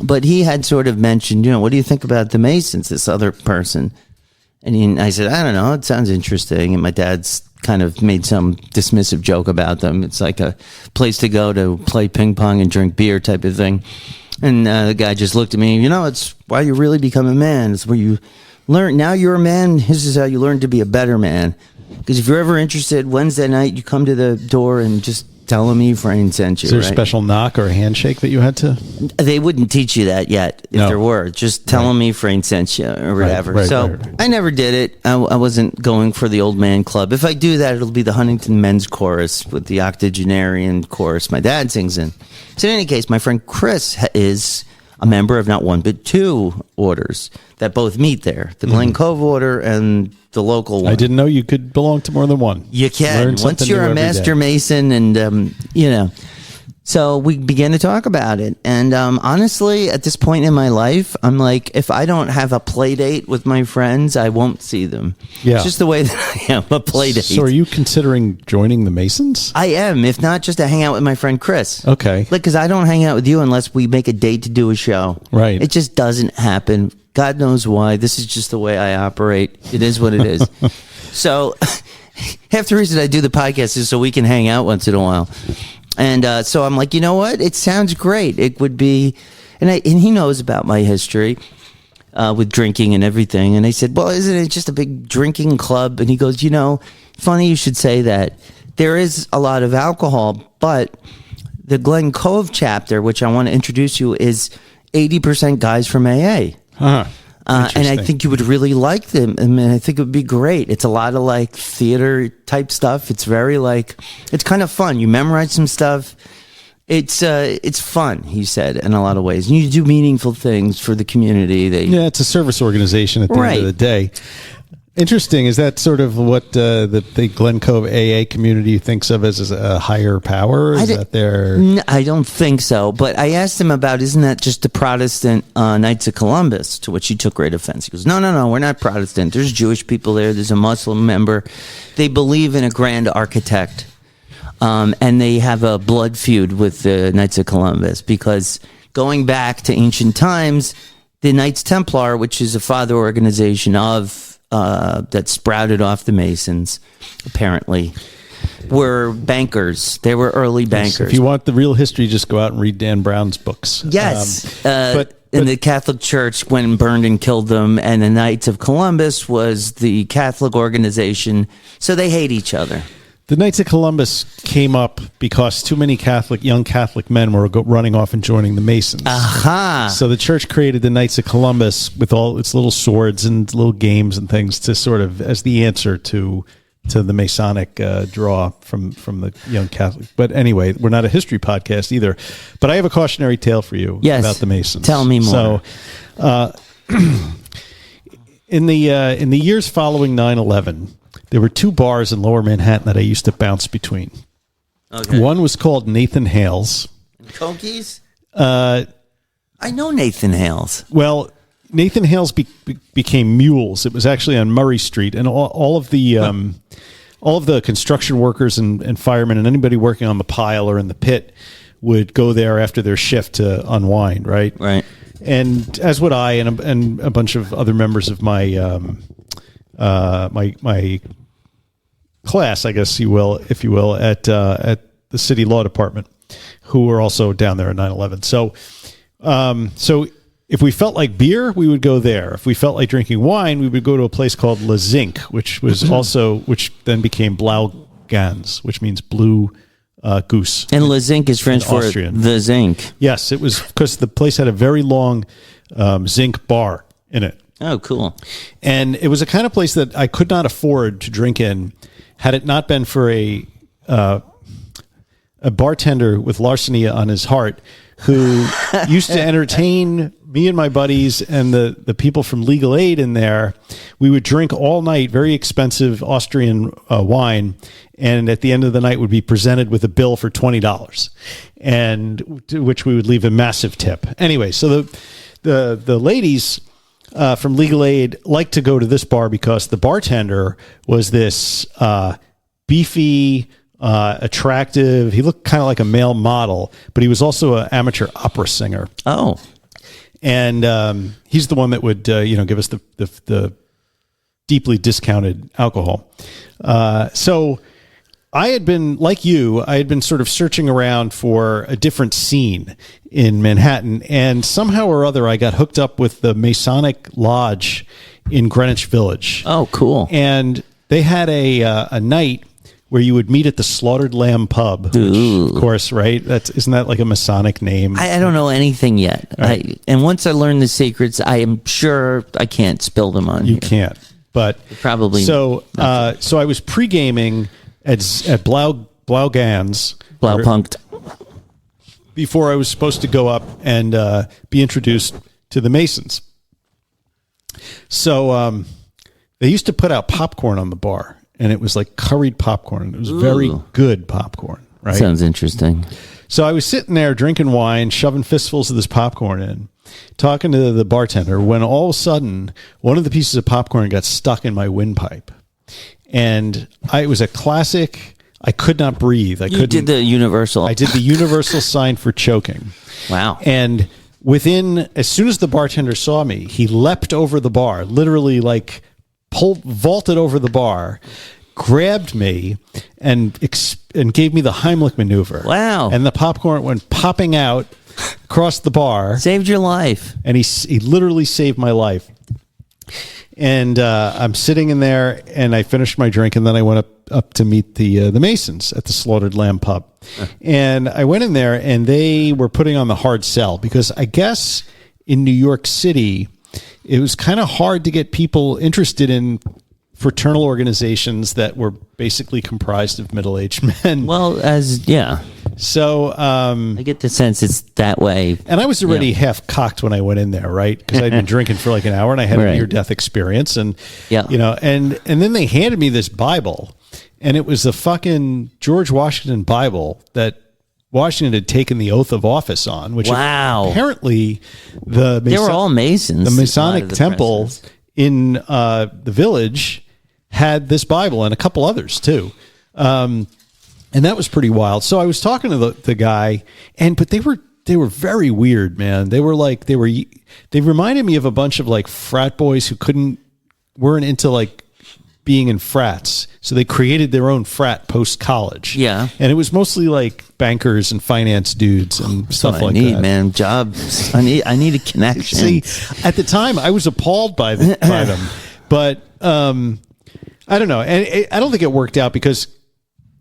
S2: But he had sort of mentioned, what do you think about the Masons, this other person? And I said, I don't know, it sounds interesting. And my dad's kind of made some dismissive joke about them. It's like a place to go to play ping pong and drink beer type of thing. And the guy just looked at me, it's why you really become a man. It's where you learn. Now you're a man. This is how you learn to be a better man. Because if you're ever interested, Wednesday night, you come to the door and just tell them Ephraim sent you.
S1: Is there a special knock or a handshake that you had to?
S2: They wouldn't teach you that yet if there were. Just tell them Ephraim sent you or whatever. Right. I never did it. I wasn't going for the old man club. If I do that, it'll be the Huntington Men's Chorus with the octogenarian chorus my dad sings in. So in any case, my friend Chris is a member of not one but two orders that both meet there. The Glen Cove order and the local one.
S1: I didn't know you could belong to more than one.
S2: You can. Once you're a master mason and, So we began to talk about it. And honestly, at this point in my life, I'm like, if I don't have a play date with my friends, I won't see them. Yeah. It's just the way that I am, a play date.
S1: So are you considering joining the Masons?
S2: I am, if not just to hang out with my friend Chris.
S1: Okay.
S2: Because I don't hang out with you unless we make a date to do a show.
S1: Right.
S2: It just doesn't happen. God knows why. This is just the way I operate. It is what it is. So half the reason I do the podcast is so we can hang out once in a while. And so I'm like, you know what? It sounds great. It would be, and he knows about my history with drinking and everything. And I said, well, isn't it just a big drinking club? And he goes, funny you should say that. There is a lot of alcohol, but the Glen Cove chapter, which I want to introduce you, is 80% guys from AA.
S1: Huh.
S2: And I think you would really like them. I mean, I think it would be great. It's a lot of like theater type stuff. It's very it's kind of fun. You memorize some stuff. It's fun, he said, in a lot of ways. And you do meaningful things for the community.
S1: Yeah, it's a service organization at the end of the day. Interesting. Is that sort of what the Glen Cove AA community thinks of as a higher power? Is that their...
S2: I don't think so. But I asked him about, isn't that just the Protestant Knights of Columbus? To which he took great offense. He goes, no, we're not Protestant. There's Jewish people there. There's a Muslim member. They believe in a grand architect. And they have a blood feud with the Knights of Columbus because going back to ancient times, the Knights Templar, which is a father organization of... that sprouted off the Masons, apparently, were bankers. They were early bankers.
S1: If you want the real history, just go out and read Dan Brown's books.
S2: Yes. But the Catholic Church went and burned and killed them, and the Knights of Columbus was the Catholic organization, so they hate each other.
S1: The Knights of Columbus came up because too many young Catholic men were running off and joining the Masons.
S2: Aha!
S1: So the church created the Knights of Columbus with all its little swords and little games and things to sort of as the answer to the Masonic draw from the young Catholic. But anyway, we're not a history podcast either. But I have a cautionary tale for you about the Masons.
S2: Tell me more.
S1: So, in the years following 9/11, there were two bars in Lower Manhattan that I used to bounce between.
S2: Okay.
S1: One was called Nathan Hale's.
S2: Cokies? I know Nathan Hale's.
S1: Well, Nathan Hale's became Mules. It was actually on Murray Street, and all of the construction workers and firemen and anybody working on the pile or in the pit would go there after their shift to unwind, right?
S2: Right.
S1: And as would I and a bunch of other members of my my class, I guess if you will, at the city law department, who were also down there at 9/11. So if we felt like beer, we would go there. If we felt like drinking wine, we would go to a place called Le Zinc, which then became Blaugans, which means blue goose.
S2: And Le Zinc is French for
S1: Austrian.
S2: the zinc.
S1: Yes, it was because the place had a very long zinc bar in it.
S2: Oh, cool.
S1: And it was a kind of place that I could not afford to drink in had it not been for a bartender with larceny on his heart who used to entertain me and my buddies and the people from Legal Aid in there. We would drink all night very expensive Austrian wine, and at the end of the night would be presented with a bill for $20, and to which we would leave a massive tip. Anyway, so the ladies from Legal Aid liked to go to this bar because the bartender was this beefy, attractive. He looked kind of like a male model, but he was also an amateur opera singer.
S2: Oh,
S1: and he's the one that would give us the deeply discounted alcohol. So I had been, like you, I had been sort of searching around for a different scene in Manhattan, and somehow or other I got hooked up with the Masonic Lodge in Greenwich Village.
S2: Oh, cool.
S1: And they had a night where you would meet at the Slaughtered Lamb Pub, which, of course, right? Isn't that like a Masonic name?
S2: I don't know anything yet. Right. And once I learn the secrets, I am sure I can't spill them on you.
S1: You can't, but
S2: probably.
S1: So I was pre-gaming at Blaugans.
S2: Blaupunkt.
S1: Before I was supposed to go up and be introduced to the Masons. So they used to put out popcorn on the bar, and it was like curried popcorn. It was very good popcorn, right?
S2: Sounds interesting.
S1: So I was sitting there drinking wine, shoving fistfuls of this popcorn in, talking to the bartender, when all of a sudden, one of the pieces of popcorn got stuck in my windpipe. And it was a classic, I could not breathe. I
S2: did the universal.
S1: I did the universal sign for choking.
S2: Wow.
S1: And as soon as the bartender saw me, he leapt over the bar, literally like vaulted over the bar, grabbed me, and gave me the Heimlich maneuver.
S2: Wow.
S1: And the popcorn went popping out across the bar.
S2: Saved your life.
S1: And he literally saved my life. And I'm sitting in there, and I finished my drink, and then I went up to meet the Masons at the Slaughtered Lamb Pub. And I went in there, and they were putting on the hard sell, because I guess in New York City, it was kind of hard to get people interested in fraternal organizations that were basically comprised of middle-aged men.
S2: Well,
S1: So
S2: I get the sense it's that way.
S1: And I was already half cocked when I went in there, right? Because I'd been drinking for like an hour, and I had a near-death experience, and and then they handed me this Bible, and it was the fucking George Washington Bible that Washington had taken the oath of office on, which apparently
S2: they were all Masons.
S1: The Masonic temple in the Village had this Bible and a couple others too. And that was pretty wild. So I was talking to the guy, but they were very weird, man. They reminded me of a bunch of like frat boys who weren't into like being in frats. So they created their own frat post college.
S2: Yeah.
S1: And it was mostly like bankers and finance dudes and stuff like that.
S2: Man, jobs. I need a connection.
S1: See, at the time I was appalled by them, but I don't know. And I don't think it worked out, because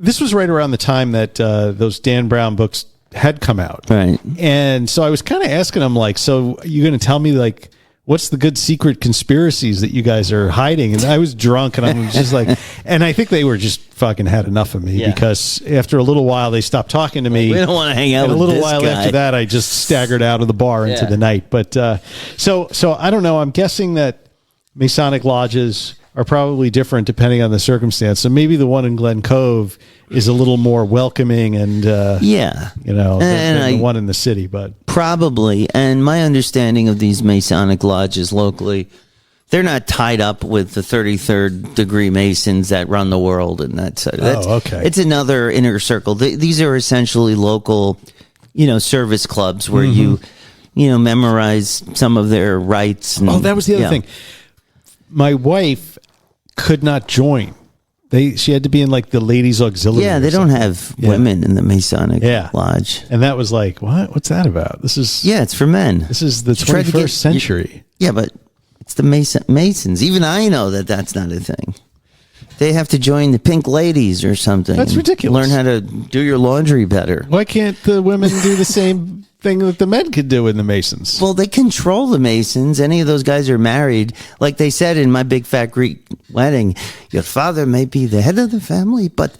S1: this was right around the time that those Dan Brown books had come out.
S2: Right.
S1: And so I was kind of asking him, like, so you're going to tell me, like, what's the good secret conspiracies that you guys are hiding? And I was drunk, and I was just like, and I think they were just fucking had enough of me because after a little while they stopped talking to me.
S2: We don't want to hang out
S1: and
S2: with
S1: a little
S2: this
S1: while
S2: guy.
S1: after that, I just staggered out of the bar into the night. But so I don't know. I'm guessing that Masonic lodges are probably different depending on the circumstance. So maybe the one in Glen Cove is a little more welcoming and than the one in the city. But
S2: probably. And my understanding of these Masonic lodges locally, they're not tied up with the 33rd degree Masons that run the world and that sort of.
S1: Okay.
S2: It's another inner circle. These are essentially local, service clubs where you memorize some of their rights. And,
S1: that was the other thing. My wife could not join. She had to be in like the ladies auxiliary.
S2: Yeah, they don't have women in the Masonic lodge.
S1: And that was like, what? What's that about? This is
S2: it's for men.
S1: This is the 21st century.
S2: Yeah, but it's the Masons. Even I know that that's not a thing. They have to join the Pink Ladies or something.
S1: That's ridiculous.
S2: Learn how to do your laundry better.
S1: Why can't the women do the same thing that the men could do in the Masons?
S2: Well, they control the Masons. Any of those guys are married. Like they said in My Big Fat Greek Wedding, your father may be the head of the family, but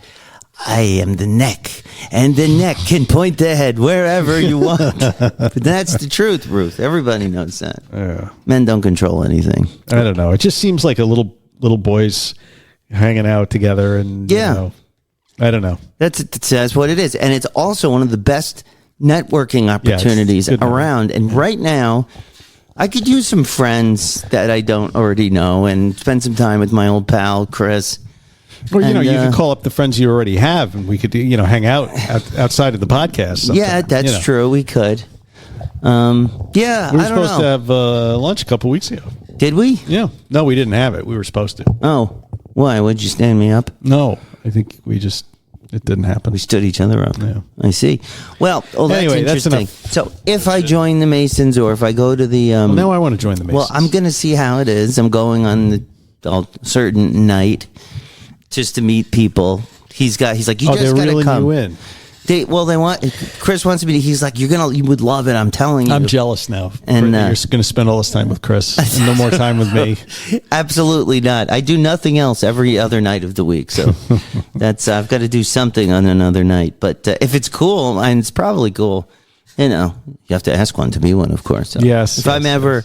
S2: I am the neck, and the neck can point the head wherever you want. But that's the truth, Ruth. Everybody knows that.
S1: Yeah.
S2: Men don't control anything.
S1: I don't know. It just seems like a little boys hanging out together, and I don't know.
S2: That's what it is, and it's also one of the best networking opportunities around. And right now, I could use some friends that I don't already know and spend some time with my old pal Chris.
S1: Or you could call up the friends you already have, and we could hang out outside of the podcast. Sometime,
S2: yeah, that's true. We could.
S1: We were
S2: supposed
S1: supposed to have lunch a couple weeks ago.
S2: Did we?
S1: Yeah. No, we didn't have it. We were supposed to.
S2: Oh, why? Would you stand me up?
S1: No, I think it didn't happen.
S2: We stood each other up.
S1: Yeah.
S2: I see. Well, that's
S1: Anyway, that's
S2: interesting.
S1: enough.
S2: So if I join the Masons or if I go to the...
S1: now I want to join the Masons.
S2: Well, I'm going to see how it is. I'm going on a certain night just to meet people. He's like, you just got to
S1: reeling
S2: come.
S1: you in.
S2: They want. Chris wants me to. He's like, you would love it. I'm telling you.
S1: I'm jealous now.
S2: And
S1: you're going to spend all this time with Chris. And no more time with me.
S2: Absolutely not. I do nothing else every other night of the week. So I've got to do something on another night. But if it's cool, and it's probably cool, you have to ask one to be one, of course. So
S1: yes.
S2: If I'm ever,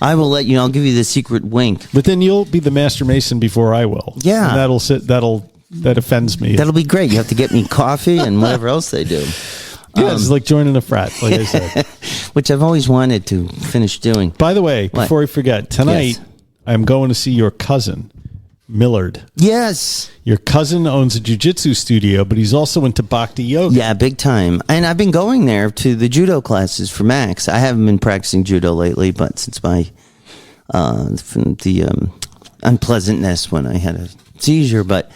S2: I will let you know. I'll give you the secret wink.
S1: But then you'll be the Master Mason before I will.
S2: Yeah.
S1: And that offends me.
S2: That'll be great. You have to get me coffee and whatever else they do.
S1: Yeah, it's like joining a frat, like I said.
S2: Which I've always wanted to finish doing.
S1: By the way, before I forget, tonight I'm going to see your cousin, Millard.
S2: Yes.
S1: Your cousin owns a jiu-jitsu studio, but he's also into bhakti yoga.
S2: Yeah, big time. And I've been going there to the judo classes for Max. I haven't been practicing judo lately, but since my unpleasantness when I had a seizure, but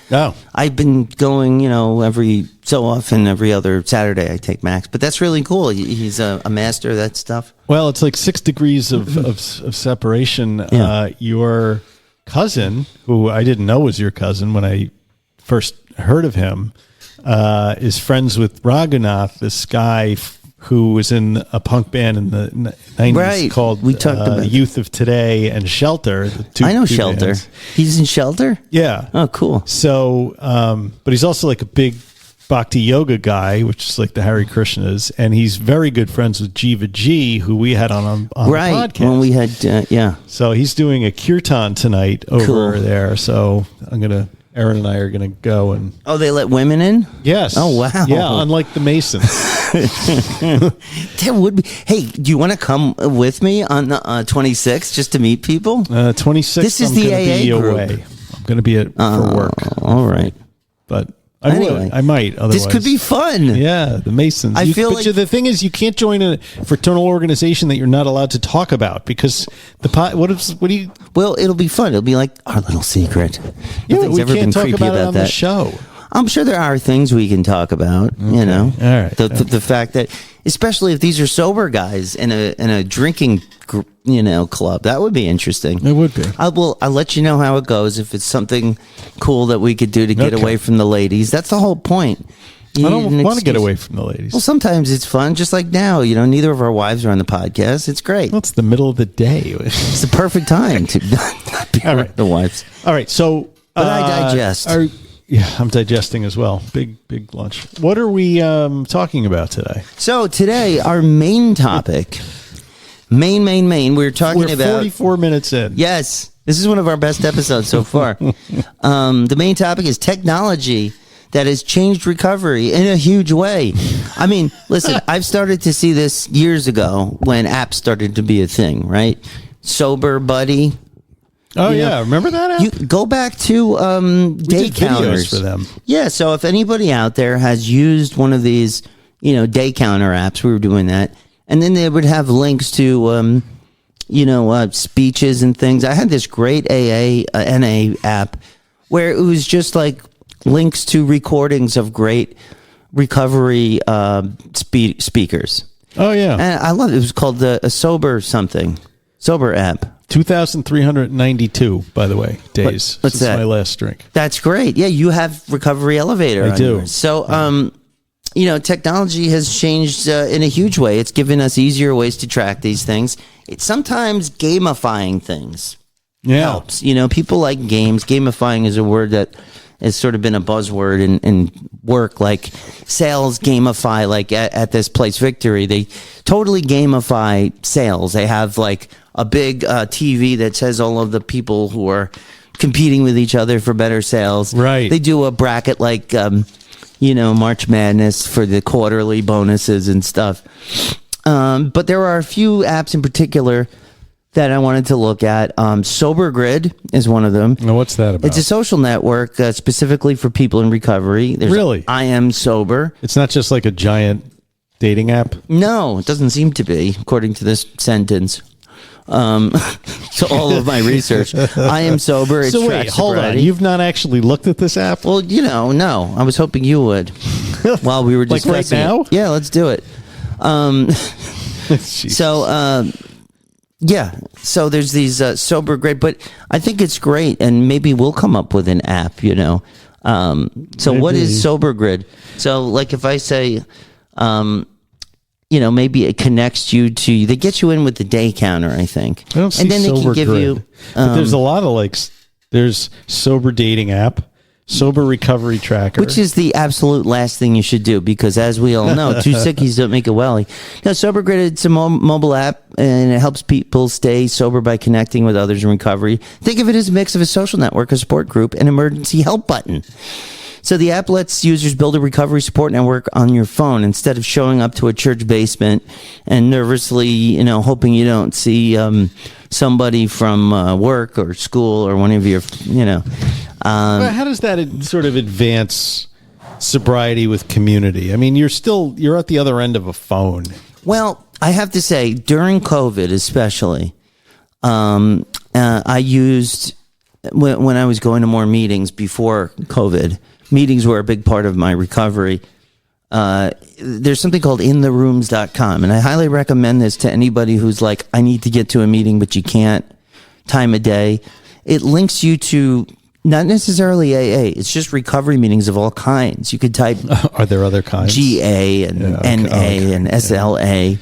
S2: I've been going, every so often, every other Saturday I take Max, but that's really cool. He's a master of that stuff.
S1: Well, it's like 6 degrees of separation.
S2: Yeah.
S1: Your cousin, who I didn't know was your cousin when I first heard of him, is friends with Raghunath, this guy who was in a punk band in the 90s called
S2: we talked about
S1: Youth of Today and Shelter.
S2: I know Shelter. Bands. He's in Shelter?
S1: Yeah.
S2: Oh, cool.
S1: So, but he's also like a big bhakti yoga guy, which is like the Hare Krishnas, and he's very good friends with Jiva G, who we had on the podcast.
S2: When we had,
S1: So he's doing a kirtan tonight over there. So Aaron and I are going to go and...
S2: Oh, they let women in?
S1: Yes.
S2: Oh, wow.
S1: Yeah, unlike the Masons.
S2: That would be... Hey, do you want to come with me on the 26th just to meet people?
S1: 26th,
S2: this is the AA group.
S1: Away. I'm going to be for work.
S2: All right.
S1: But...
S2: Anyway,
S1: I might. Otherwise,
S2: this could be fun.
S1: Yeah, the Masons.
S2: I feel like
S1: the thing is, you can't join a fraternal organization that you're not allowed to talk about because what do you?
S2: Well, it'll be fun. It'll be like our little secret.
S1: Yeah, we can't talk about it on the show.
S2: I'm sure there are things we can talk about.
S1: Okay.
S2: All
S1: right.
S2: The fact that, especially if these are sober guys in a drinking club, that would be interesting.
S1: It would be.
S2: I'll let you know how it goes. If it's something cool that we could do to get away from the ladies, that's the whole point.
S1: I don't want to get away from the ladies.
S2: Well, sometimes it's fun, just like now. Neither of our wives are on the podcast. It's great.
S1: Well, it's the middle of the day.
S2: It's the perfect time to not be around the wives.
S1: All right, so...
S2: But I digest.
S1: Yeah, I'm digesting as well. Big lunch. What are we talking about today?
S2: So today, our main topic, we're talking about...
S1: 44 minutes in.
S2: Yes, this is one of our best episodes so far. The main topic is technology that has changed recovery in a huge way. I mean, listen, I've started to see this years ago when apps started to be a thing, right? Sober Buddy.
S1: Oh, yeah. Remember that app?
S2: You go back to day counters
S1: for them.
S2: Yeah, so if anybody out there has used one of these, day counter apps, we were doing that, and then they would have links to, speeches and things. I had this great NA app where it was just like links to recordings of great recovery speakers.
S1: Oh, yeah.
S2: And I love it. It was called a Sober app.
S1: 2,392, by the way, days.
S2: What's that?
S1: My last drink.
S2: That's great. Yeah, you have Recovery Elevator.
S1: I do.
S2: Yours. So, technology has changed in a huge way. It's given us easier ways to track these things. It's sometimes gamifying things helps. People like games. Gamifying is a word that has sort of been a buzzword in work, like sales gamify, like at this place, Victory. They totally gamify sales. They have like a big TV that says all of the people who are competing with each other for better sales.
S1: Right.
S2: They do a bracket like, March Madness for the quarterly bonuses and stuff. But there are a few apps in particular that I wanted to look at. Sober Grid is one of them.
S1: Now, what's that about?
S2: It's a social network specifically for people in recovery.
S1: Really?
S2: I Am Sober.
S1: It's not just like a giant dating app?
S2: No, it doesn't seem to be, according to this sentence. So all of my research. I Am Sober. It's
S1: so wait, hold on. You've not actually looked at this app?
S2: Well, no. I was hoping you would while we were discussing
S1: like right now?
S2: it. Yeah, let's do it. So there's these Sober Grid, but I think it's great, and maybe we'll come up with an app, So
S1: maybe.
S2: What is Sober Grid? So like if I say, maybe it connects you to, they get you in with the day counter, I think.
S1: I don't see
S2: and then
S1: Sober
S2: they can give
S1: Grid.
S2: you,
S1: but there's a lot of there's Sober Dating app, Sober Recovery Tracker.
S2: which is the absolute last thing you should do, because as we all know, two sickies don't make a welly. Now, Sober Grid, it's a mobile app, and it helps people stay sober by connecting with others in recovery. Think of it as a mix of a social network, a support group, and emergency help button. So the app lets users build a recovery support network on your phone instead of showing up to a church basement and nervously, hoping you don't see somebody from work or school or one of your,
S1: how does that sort of advance sobriety with community? I mean, you're at the other end of a phone.
S2: Well, I have to say, during COVID especially, I used, when I was going to more meetings before COVID, meetings were a big part of my recovery. There's something called intherooms.com, and I highly recommend this to anybody who's like, I need to get to a meeting, but you can't, time of day. It links you to not necessarily AA. It's just recovery meetings of all kinds. You could type
S1: Are there other kinds?
S2: GA and NA and SLA.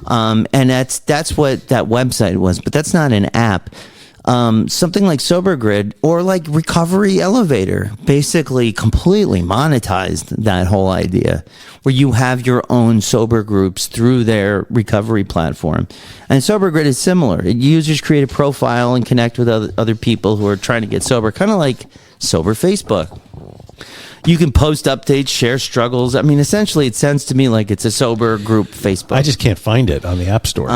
S2: And that's what that website was, but that's not an app. Something like Sober Grid or like Recovery Elevator basically completely monetized that whole idea, where you have your own sober groups through their recovery platform. And Sober Grid is similar. Users create a profile and connect with other people who are trying to get sober, kind of like Sober Facebook. You can post updates, share struggles. I mean, essentially, it sounds to me like it's a sober group Facebook.
S1: I just can't find it on the App Store.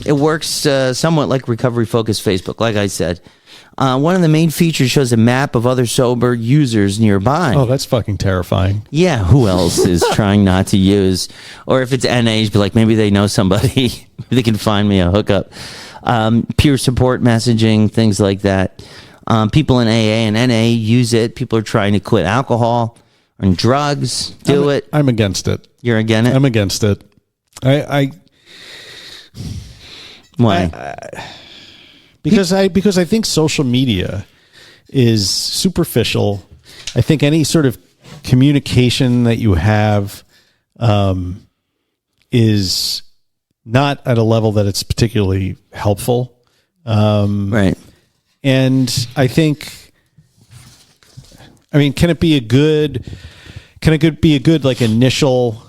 S2: It works somewhat like Recovery Focused Facebook, like I said. One of the main features shows a map of other sober users nearby.
S1: Oh, that's fucking terrifying.
S2: Yeah, who else is trying not to use? Or if it's NA, be like, maybe they know somebody. They can find me a hookup. Peer support messaging, things like that. People in AA and NA use it. People are trying to quit alcohol and drugs. It.
S1: I'm against it.
S2: You're against it?
S1: I'm against it.
S2: Why?
S1: Because I think social media is superficial. I think any sort of communication that you have is not at a level that it's particularly helpful.
S2: Right.
S1: And I think, can it be a good like initial?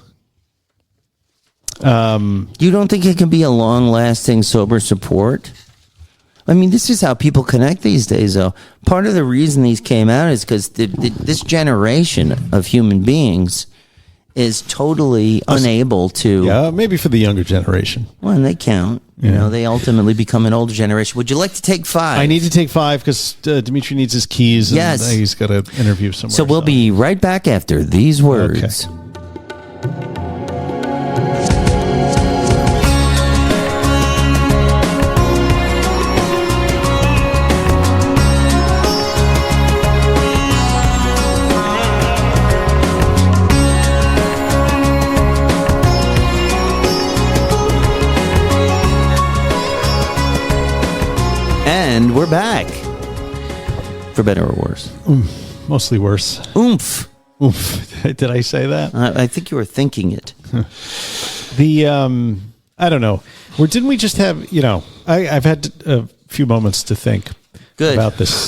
S2: You don't think it can be a long-lasting sober support? This is how people connect these days, though. Part of the reason these came out is because this generation of human beings is totally unable to...
S1: Yeah, maybe for the younger generation.
S2: Well, and they count. You know, they ultimately become an older generation. Would you like to take 5?
S1: I need to take 5 because Dimitri needs his keys. And
S2: Yes.
S1: He's got an interview somewhere.
S2: So we'll be right back after these words.
S1: Okay.
S2: And we're back. For better or worse.
S1: Mostly worse.
S2: Oomph.
S1: Oof. Did I say that?
S2: I think you were thinking it.
S1: I don't know. Didn't we just have, I've had a few moments to think about this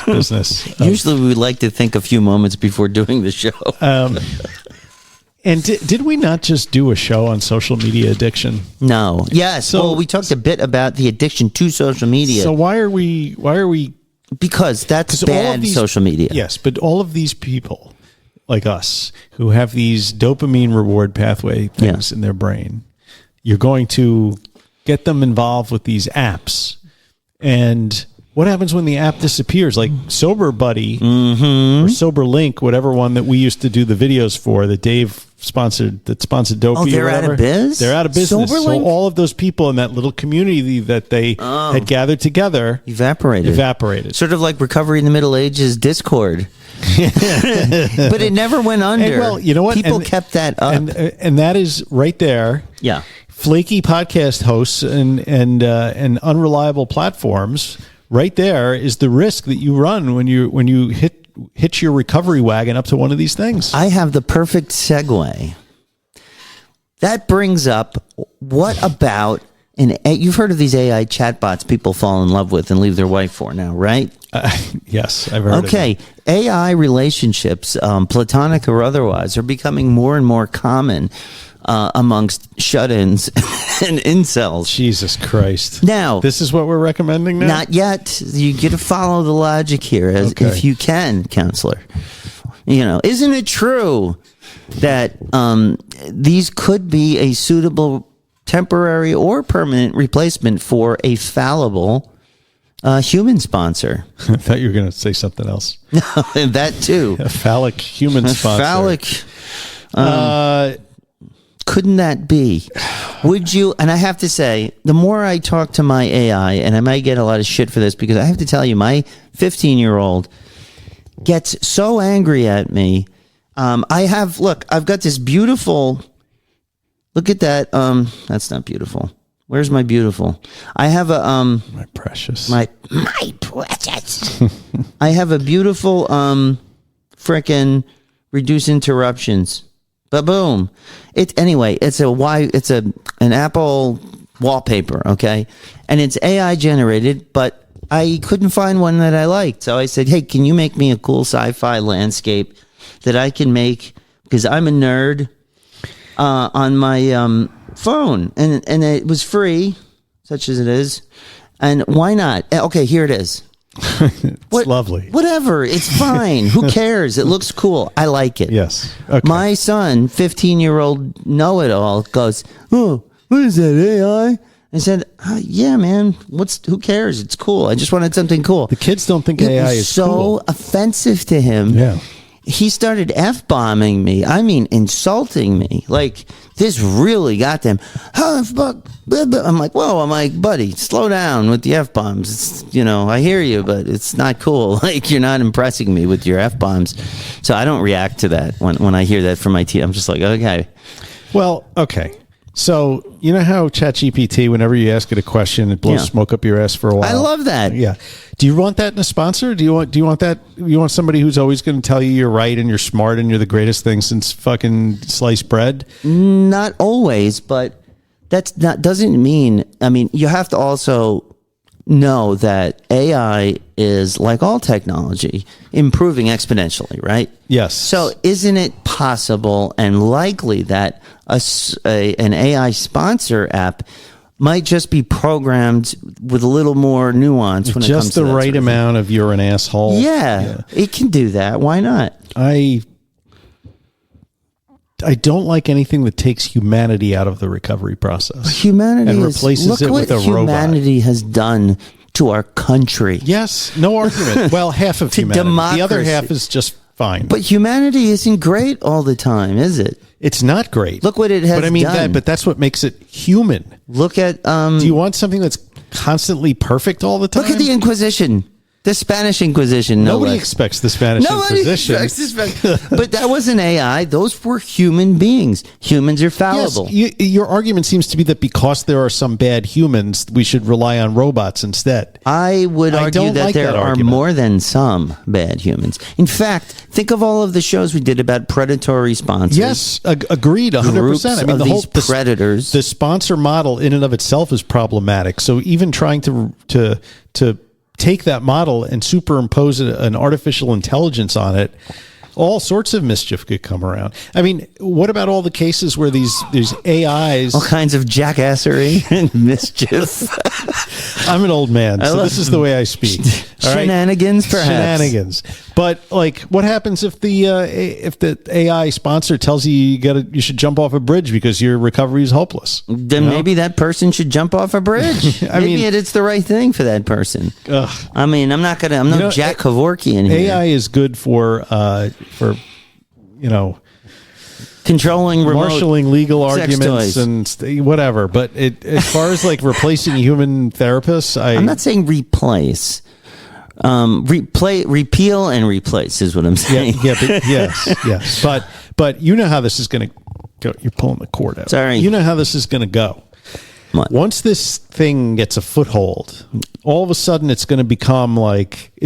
S1: business.
S2: Usually we like to think a few moments before doing the show.
S1: And did we not just do a show on social media addiction?
S2: No. Yes.
S1: So-
S2: Well, we talked a bit about the addiction to social media.
S1: So why are we
S2: because that's
S1: 'cause all of
S2: bad
S1: these-
S2: social media.
S1: Yes, but all of these people like us who have these dopamine reward pathway things in their brain, you're going to get them involved with these apps. And what happens when the app disappears? Like Sober Buddy or Sober Link, whatever one that we used to do the videos for that Dave sponsored, Dopey.
S2: Oh, they're
S1: or
S2: out of
S1: whatever.
S2: biz?
S1: They're out of business.
S2: Sober
S1: So
S2: Link?
S1: all of those people in that little community that they had gathered together
S2: Evaporated. Sort of like Recovery in the Middle Ages Discord. But it never went under.
S1: And, well, you know what?
S2: People kept that up.
S1: And that is right there.
S2: Yeah.
S1: Flaky podcast hosts and unreliable platforms. Right there is the risk that you run when you hitch your recovery wagon up to one of these things.
S2: I have the perfect segue. That brings up, what about you've heard of these AI chatbots people fall in love with and leave their wife for now, right?
S1: Yes, I've heard.
S2: Okay, AI relationships, platonic or otherwise, are becoming more and more common amongst shut-ins and incels.
S1: Jesus Christ!
S2: Now,
S1: this is what we're recommending now.
S2: Not yet. You get to follow the logic here, if you can, counselor. Isn't it true that these could be a suitable temporary or permanent replacement for a fallible human sponsor?
S1: I thought you were going to say something else.
S2: And that too.
S1: A phallic human sponsor.
S2: Phallic. Couldn't that be? Would you? And I have to say, the more I talk to my AI, and I might get a lot of shit for this, because I have to tell you, my 15-year-old gets so angry at me. I've got this beautiful. Look at that. That's not beautiful. Where's my beautiful? I have a
S1: my precious.
S2: My precious. I have a beautiful frickin' reduce interruptions. Ba-boom. It's an Apple wallpaper, okay? And it's AI generated, but I couldn't find one that I liked. So I said, hey, can you make me a cool sci-fi landscape that I can make, because I'm a nerd, on my phone. And it was free, such as it is. And why not? Okay, here it is.
S1: It's lovely.
S2: Whatever. It's fine. Who cares? It looks cool. I like it.
S1: Yes. Okay.
S2: My son, 15-year-old know-it-all, goes, oh, what is that, AI? I said, yeah, man. Who cares? It's cool. I just wanted something cool.
S1: The kids don't think AI is
S2: so
S1: cool.
S2: offensive to him.
S1: Yeah.
S2: He started F-bombing me. I mean, insulting me. Like, this really got them. I'm like, whoa. I'm like, buddy, slow down with the F-bombs. It's, I hear you, but it's not cool. Like, you're not impressing me with your F-bombs. So I don't react to that when I hear that from my team. I'm just like, okay.
S1: Well, okay. So you know how ChatGPT, whenever you ask it a question, it blows smoke up your ass for a while.
S2: I love that.
S1: Yeah. Do you want that in a sponsor? Do you want that? You want somebody who's always going to tell you you're right and you're smart and you're the greatest thing since fucking sliced bread?
S2: Not always, but doesn't mean. I mean, you have to also know that AI is, like all technology, improving exponentially, right?
S1: Yes.
S2: So isn't it possible and likely that an AI sponsor app might just be programmed with a little more nuance when it comes to
S1: just the right amount of you're an asshole?
S2: Yeah, it can do that. Why not?
S1: I don't like anything that takes humanity out of the recovery process.
S2: Humanity
S1: and replaces it with a robot.
S2: Look what humanity has done to our country.
S1: Yes, no argument. Well, half of humanity.
S2: Democracy.
S1: The other half is just fine.
S2: But humanity isn't great all the time, is it?
S1: It's not great.
S2: Look what it has done.
S1: But that's what makes it human.
S2: Look at...
S1: Do you want something that's constantly perfect all the time?
S2: Look at the Inquisition. The Spanish Inquisition.
S1: Nobody expects the Spanish Inquisition.
S2: But that wasn't AI. Those were human beings. Humans are fallible.
S1: Yes, your argument seems to be that because there are some bad humans, we should rely on robots instead.
S2: I would argue that there are more than some bad humans. In fact, think of all of the shows we did about predatory sponsors.
S1: Yes, agreed, 100%. I mean, the whole
S2: predators.
S1: The sponsor model in and of itself is problematic. So even trying to take that model and superimpose an artificial intelligence on it, all sorts of mischief could come around. I mean, what about all the cases where these AIs...
S2: All kinds of jackassery and mischief.
S1: I'm an old man, so this is the way I speak.
S2: Shenanigans, perhaps.
S1: Shenanigans. But, like, what happens if the AI sponsor tells you you should jump off a bridge because your recovery is hopeless?
S2: Then maybe that person should jump off a bridge. Maybe it's the right thing for that person. I mean, I'm no Jack Kevorkian here.
S1: AI is good for
S2: controlling
S1: marshaling legal arguments
S2: toys.
S1: And whatever. But as far as like replacing human therapists,
S2: I'm not saying replace. Repeal and replace is what I'm saying.
S1: Yes. But you know how this is going to go. You're pulling the cord out.
S2: Sorry.
S1: You know how this is going to go.
S2: What?
S1: Once this thing gets a foothold, all of a sudden it's going to become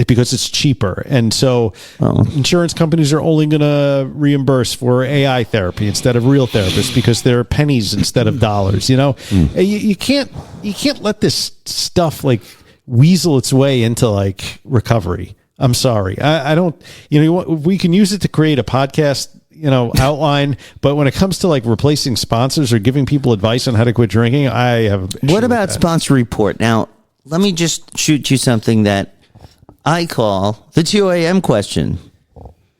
S1: because it's cheaper. And so insurance companies are only going to reimburse for AI therapy instead of real therapists because they're pennies instead of dollars. You can't let this stuff weasel its way into recovery. I'm sorry. I don't, we can use it to create a podcast, outline, but when it comes to replacing sponsors or giving people advice on how to quit drinking, I have.
S2: What about sponsor report? Now, let me just shoot you something that I call the 2 a.m. question.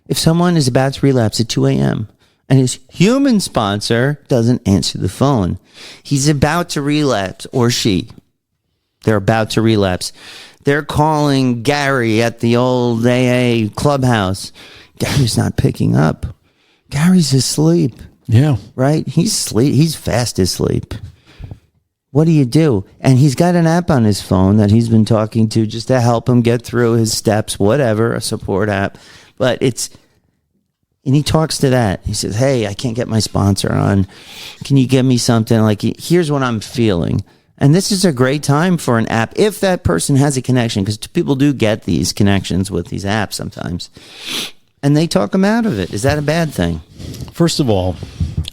S2: If someone is about to relapse at 2 a.m. and his human sponsor doesn't answer the phone, he's about to relapse, or they're about to relapse. They're calling Gary at the old AA clubhouse. Gary's not picking up. Gary's asleep.
S1: Yeah.
S2: Right? He's fast asleep. What do you do? And he's got an app on his phone that he's been talking to just to help him get through his steps, whatever, a support app. And he talks to that. He says, hey, I can't get my sponsor on. Can you give me something? Here's what I'm feeling. And this is a great time for an app if that person has a connection, because people do get these connections with these apps sometimes. And they talk them out of it. Is that a bad thing?
S1: First of all,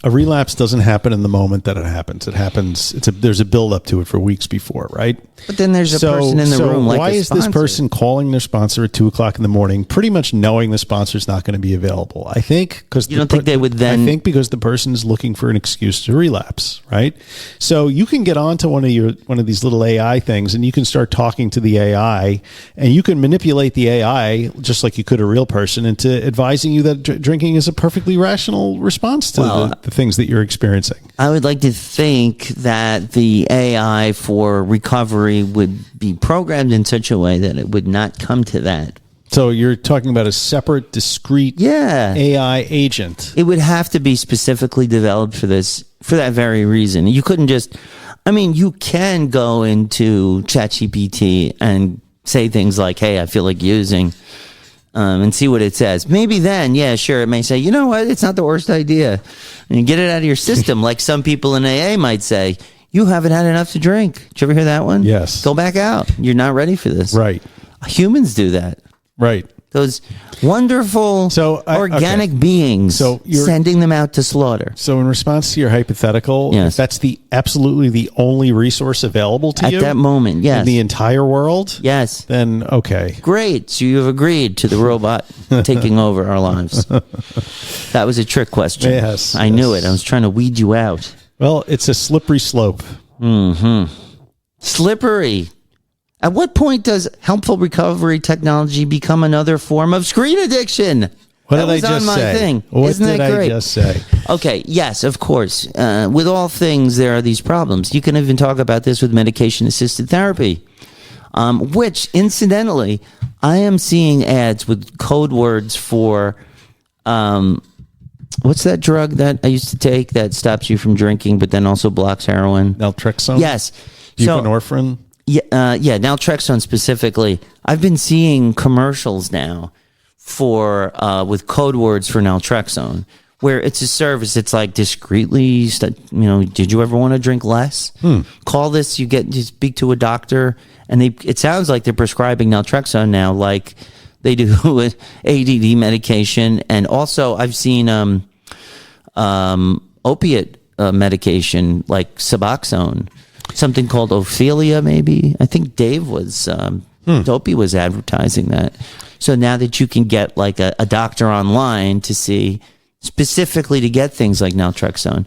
S1: a relapse doesn't happen in the moment that it happens. It happens. There's a build up to it for weeks before, right?
S2: But then there's a person in the room.
S1: Why is this person calling their sponsor at 2:00 in the morning, pretty much knowing the sponsor's not going to be available? I think because
S2: you don't think they would then.
S1: I think because the person is looking for an excuse to relapse, right? So you can get onto one of these little AI things, and you can start talking to the AI, and you can manipulate the AI just like you could a real person into advising you that drinking is a perfectly rational response to the things that you're experiencing.
S2: I would like to think that the AI for recovery would be programmed in such a way that it would not come to that.
S1: So you're talking about a separate, discrete AI agent.
S2: It would have to be specifically developed for that very reason. You couldn't you can go into ChatGPT and say things like, hey, I feel like using. and see what it says. Maybe then, yeah, sure, it may say, you know what, it's not the worst idea. And get it out of your system, like some people in AA might say, you haven't had enough to drink. Did you ever hear that one?
S1: Yes.
S2: Go back out. You're not ready for this.
S1: Right.
S2: Humans do that.
S1: Right.
S2: Those wonderful organic beings, sending them out to slaughter.
S1: So in response to your hypothetical,
S2: yes.
S1: if that's absolutely the only resource available to you
S2: at that moment, yes,
S1: in the entire world,
S2: yes,
S1: then okay.
S2: Great. So you have agreed to the robot taking over our lives. That was a trick question.
S1: Yes.
S2: I knew it. I was trying to weed you out.
S1: Well, it's a slippery slope.
S2: Mm-hmm. Slippery. At what point does helpful recovery technology become another form of screen addiction?
S1: What did I just say? What did I just say?
S2: Okay, yes, of course. With all things, there are these problems. You can even talk about this with medication-assisted therapy, which, incidentally, I am seeing ads with code words for, what's that drug that I used to take that stops you from drinking but then also blocks heroin?
S1: Naltrexone?
S2: Yes.
S1: Buprenorphine?
S2: Yeah, naltrexone specifically. I've been seeing commercials now for with code words for naltrexone, where it's a service. It's like discreetly, did you ever want to drink less? Call this. You speak to a doctor, and it sounds like they're prescribing naltrexone now, like they do with ADD medication. And also, I've seen opiate medication like Suboxone. Something called Ophelia, maybe. I think Dave was, Dopey was advertising that. So now that you can get like a doctor online to see, specifically to get things like naltrexone,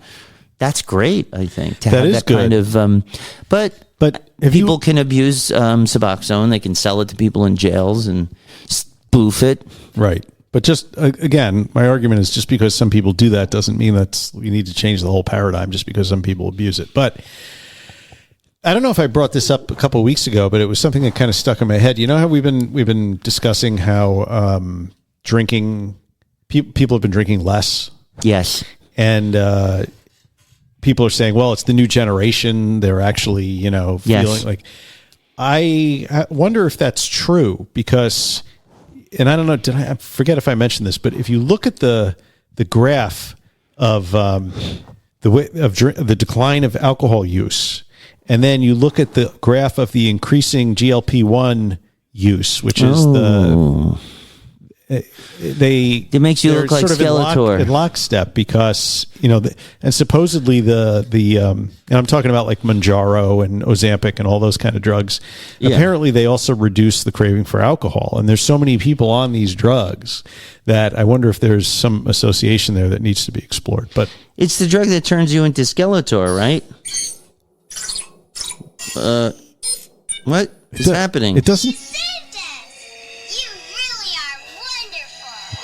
S2: that's great, I think. To
S1: that
S2: have
S1: is
S2: that
S1: good.
S2: Kind of, but people can abuse Suboxone. They can sell it to people in jails and spoof it.
S1: Right. But just, again, my argument is just because some people do that doesn't mean we need to change the whole paradigm just because some people abuse it. But I don't know if I brought this up a couple of weeks ago, but it was something that kind of stuck in my head. You know how we've been discussing how drinking people have been drinking less.
S2: Yes,
S1: and people are saying, well, it's the new generation. They're actually, feeling like. I wonder if that's true because, and I don't know. I forget if I mentioned this, but if you look at the graph of the decline of alcohol use. And then you look at the graph of the increasing GLP-1 use, which is
S2: it makes you look like Skeletor
S1: in lockstep because and supposedly and I'm talking about like Mounjaro and Ozempic and all those kind of drugs. Yeah. Apparently, they also reduce the craving for alcohol, and there's so many people on these drugs that I wonder if there's some association there that needs to be explored. But
S2: it's the drug that turns you into Skeletor, right? What is happening?
S1: It doesn't.
S5: You really are wonderful.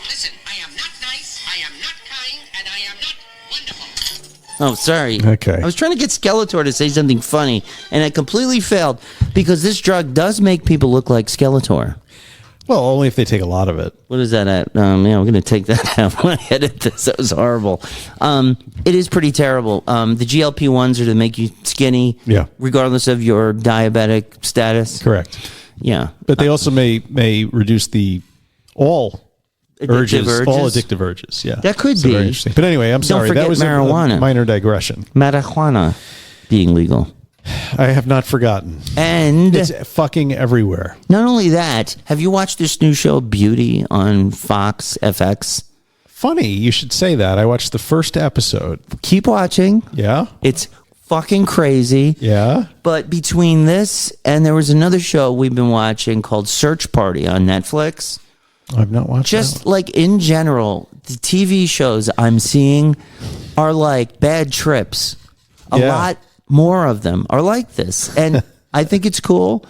S5: Listen, I am not nice, I am not kind, and I am not wonderful.
S2: Oh, sorry.
S1: Okay.
S2: I was trying to get Skeletor to say something funny, and I completely failed because this drug does make people look like Skeletor.
S1: Well, only if they take a lot of it.
S2: What is that at? I'm going to take that out when I edit this. That was horrible. It is pretty terrible. The GLP-1s are to make you skinny, regardless of your diabetic status.
S1: Correct.
S2: Yeah.
S1: But they also may reduce all addictive urges. Yeah.
S2: That could be.
S1: Very interesting. But anyway, I'm sorry.
S2: Forget
S1: That was
S2: marijuana.
S1: a minor digression.
S2: Marijuana being legal.
S1: I have not forgotten.
S2: And
S1: it's fucking everywhere.
S2: Not only that, have you watched this new show Beauty on Fox FX?
S1: Funny, you should say that. I watched the first episode.
S2: Keep watching.
S1: Yeah.
S2: It's fucking crazy.
S1: Yeah.
S2: But between this and there was another show we've been watching called Search Party on Netflix.
S1: I've not watched
S2: Just like in general, the TV shows I'm seeing are like bad trips. A lot more of them are like this. And I think it's cool.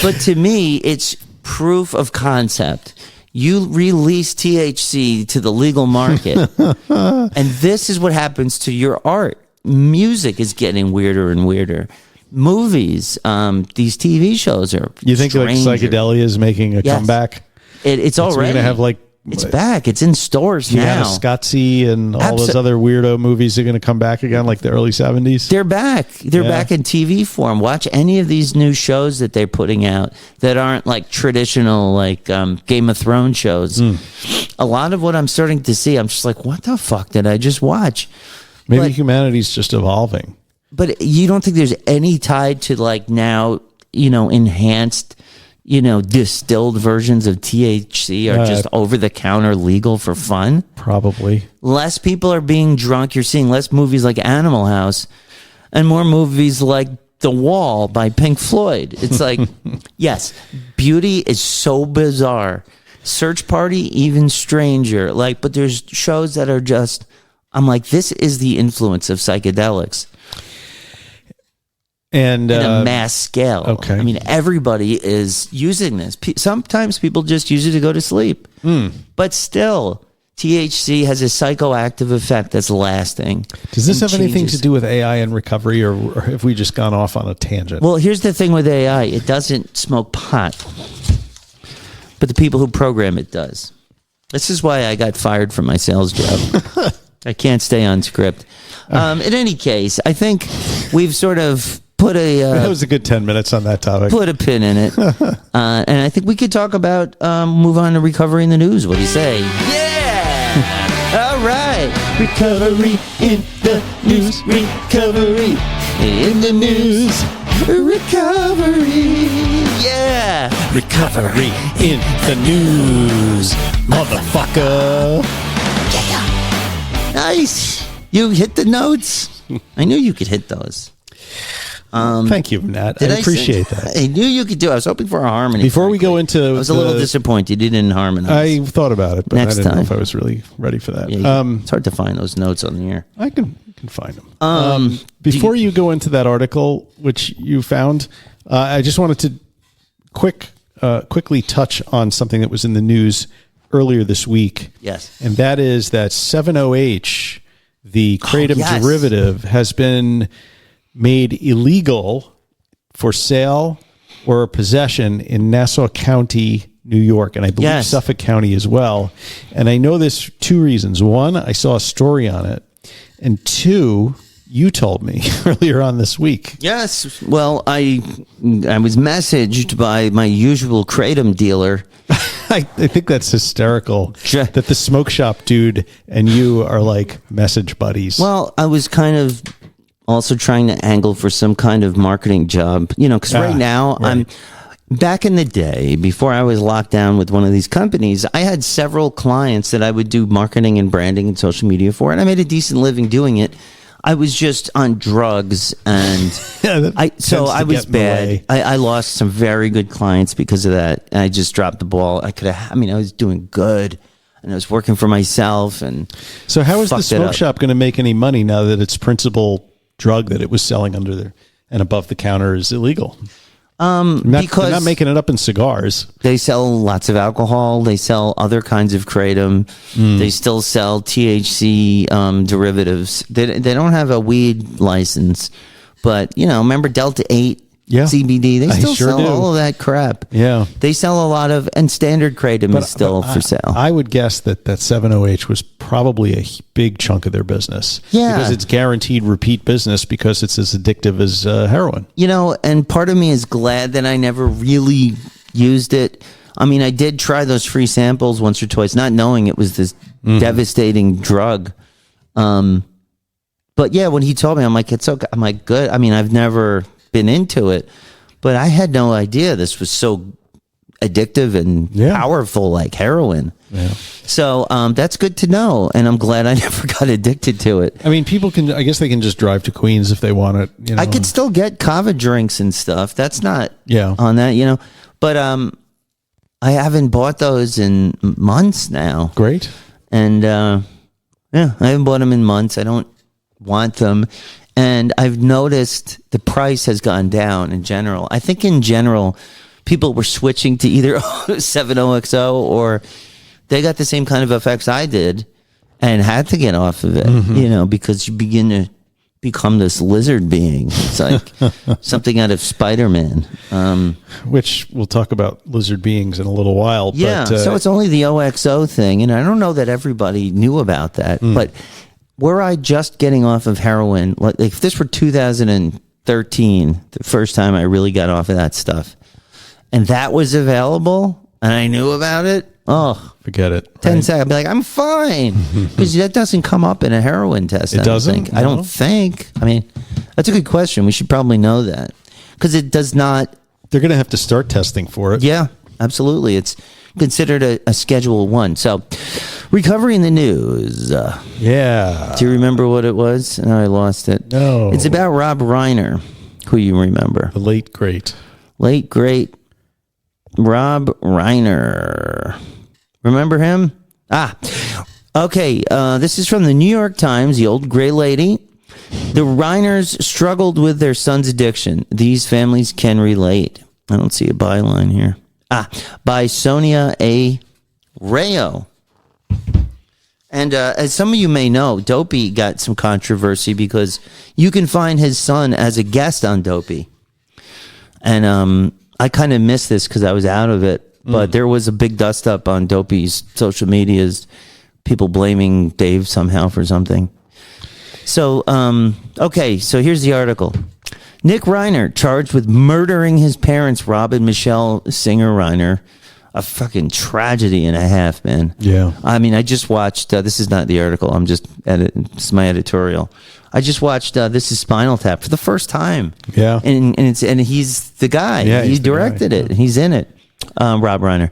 S2: But to me, it's proof of concept. You release THC to the legal market. And this is what happens to your art. Music is getting weirder and weirder. Movies, these TV shows are
S1: You think
S2: stranger.
S1: like psychedelia is making a comeback?
S2: It's already.
S1: We're going to have like
S2: It's back. It's in stores
S1: Gianna
S2: now.
S1: Scotzi and all those other weirdo movies are going to come back again, like the early 70s.
S2: They're back. They're back in TV form. Watch any of these new shows that they're putting out that aren't like traditional, like Game of Thrones shows. A lot of what I'm starting to see, I'm just like, what the fuck did I just watch?
S1: Maybe humanity's just evolving.
S2: But you don't think there's any tied to like now, enhanced, distilled versions of THC are just over the counter legal for fun?
S1: Probably.
S2: Less people are being drunk. You're seeing less movies like Animal House and more movies like The Wall by Pink Floyd. It's like, yes, beauty is so bizarre. Search Party, even stranger. Like, but there's shows that are just, I'm like, this is the influence of psychedelics. And in a mass scale.
S1: Okay.
S2: I mean, everybody is using this. Sometimes people just use it to go to sleep. But still, THC has a psychoactive effect that's lasting.
S1: Does this have anything to do with AI and recovery, or have we just gone off on a tangent?
S2: Well, here's the thing with AI. It doesn't smoke pot. But the people who program it does. This is why I got fired from my sales job. I can't stay on script. In any case, I think we've sort of put
S1: that was a good 10 minutes on that topic.
S2: Put a pin in it. And I think we could talk about, move on to recovery in the news. What do you say? Yeah! All right. Recovery in the news. Recovery in the news. Recovery. Yeah.
S1: Recovery in the news, motherfucker.
S2: Nice. You hit the notes. I knew you could hit those.
S1: Thank you, Nat. I appreciate that.
S2: I knew you could do it. I was hoping for a harmony.
S1: Before we go into...
S2: I was a little disappointed you didn't harmonize.
S1: I thought about it, but
S2: Next
S1: I didn't know
S2: time.
S1: if I was really ready for that.
S2: Yeah, it's hard to find those notes on the air.
S1: I can find them. Before you go into that article, which you found, I just wanted to quickly touch on something that was in the news earlier this week.
S2: Yes.
S1: And that is that 7-OH, the kratom derivative, has been made illegal for sale or possession in Nassau County, New York, and I believe Suffolk County as well. And I know this for two reasons. One, I saw a story on it. And two, you told me earlier on this week.
S2: Yes. Well, I was messaged by my usual kratom dealer.
S1: I think that's hysterical that the smoke shop dude and you are like message buddies.
S2: Well, I was kind of also trying to angle for some kind of marketing job, because right now I'm back in the day before I was locked down with one of these companies. I had several clients that I would do marketing and branding and social media for, and I made a decent living doing it. I was just on drugs, and I was bad. I lost some very good clients because of that, and I just dropped the ball. I was doing good, and I was working for myself. And
S1: so, how is the smoke shop going to make any money now that its principal drug that it was selling under there and above the counter is illegal? Because they're not making it up in cigars.
S2: They sell lots of alcohol. They sell other kinds of kratom. They still sell THC derivatives. They don't have a weed license, but remember Delta 8 CBD? They still sell all of that crap.
S1: Yeah,
S2: they sell a lot of, and standard kratom is still for sale.
S1: I would guess that 7-OH was probably a big chunk of their business.
S2: Yeah,
S1: because it's guaranteed repeat business because it's as addictive as heroin.
S2: And part of me is glad that I never really used it. I mean, I did try those free samples once or twice, not knowing it was this devastating drug. But yeah, when he told me, I'm like, it's okay. I'm like, good. I mean, I've never been into it, but I had no idea this was so addictive and powerful like heroin. Yeah. So that's good to know, and I'm glad I never got addicted to it.
S1: I mean, people can, I guess they can just drive to Queens if they want it.
S2: I could still get kava drinks and stuff. That's not on that, but I haven't bought those in months now.
S1: Great.
S2: And I haven't bought them in months. I don't want them. And I've noticed the price has gone down in general. I think in general, people were switching to either 7-OXO or they got the same kind of effects I did and had to get off of it, because you begin to become this lizard being. It's like something out of Spider-Man.
S1: Which we'll talk about lizard beings in a little while.
S2: Yeah,
S1: but,
S2: so it's only the OXO thing, and I don't know that everybody knew about that, but were I just getting off of heroin, like if this were 2013, the first time I really got off of that stuff, and that was available, and I knew about it,
S1: forget it.
S2: 10 seconds, I'd be like, I'm fine. Because that doesn't come up in a heroin test.
S1: It doesn't?
S2: I don't think. I mean, that's a good question. We should probably know that. Because it does not.
S1: They're going to have to start testing for it.
S2: Yeah, absolutely. It's considered a Schedule 1. So, recovery in the news.
S1: Yeah.
S2: Do you remember what it was? No, I lost it.
S1: No.
S2: It's about Rob Reiner, who you remember.
S1: The late, great
S2: Rob Reiner. Remember him? Okay. This is from the New York Times, the old gray lady. The Reiners struggled with their son's addiction. These families can relate. I don't see a byline here. By Sonia A. Rayo. And as some of you may know, Dopey got some controversy because you can find his son as a guest on Dopey. And I kind of missed this because I was out of it. But there was a big dust up on Dopey's social medias, people blaming Dave somehow for something. So, okay, so here's the article. Nick Reiner charged with murdering his parents, Rob and Michelle Singer Reiner. A fucking tragedy and a half, man.
S1: Yeah.
S2: I mean, I just watched, this is not the article, this is my editorial. I just watched This is Spinal Tap for the first time.
S1: Yeah.
S2: And he's the guy.
S1: Yeah,
S2: he directed it. He's in it. Rob Reiner.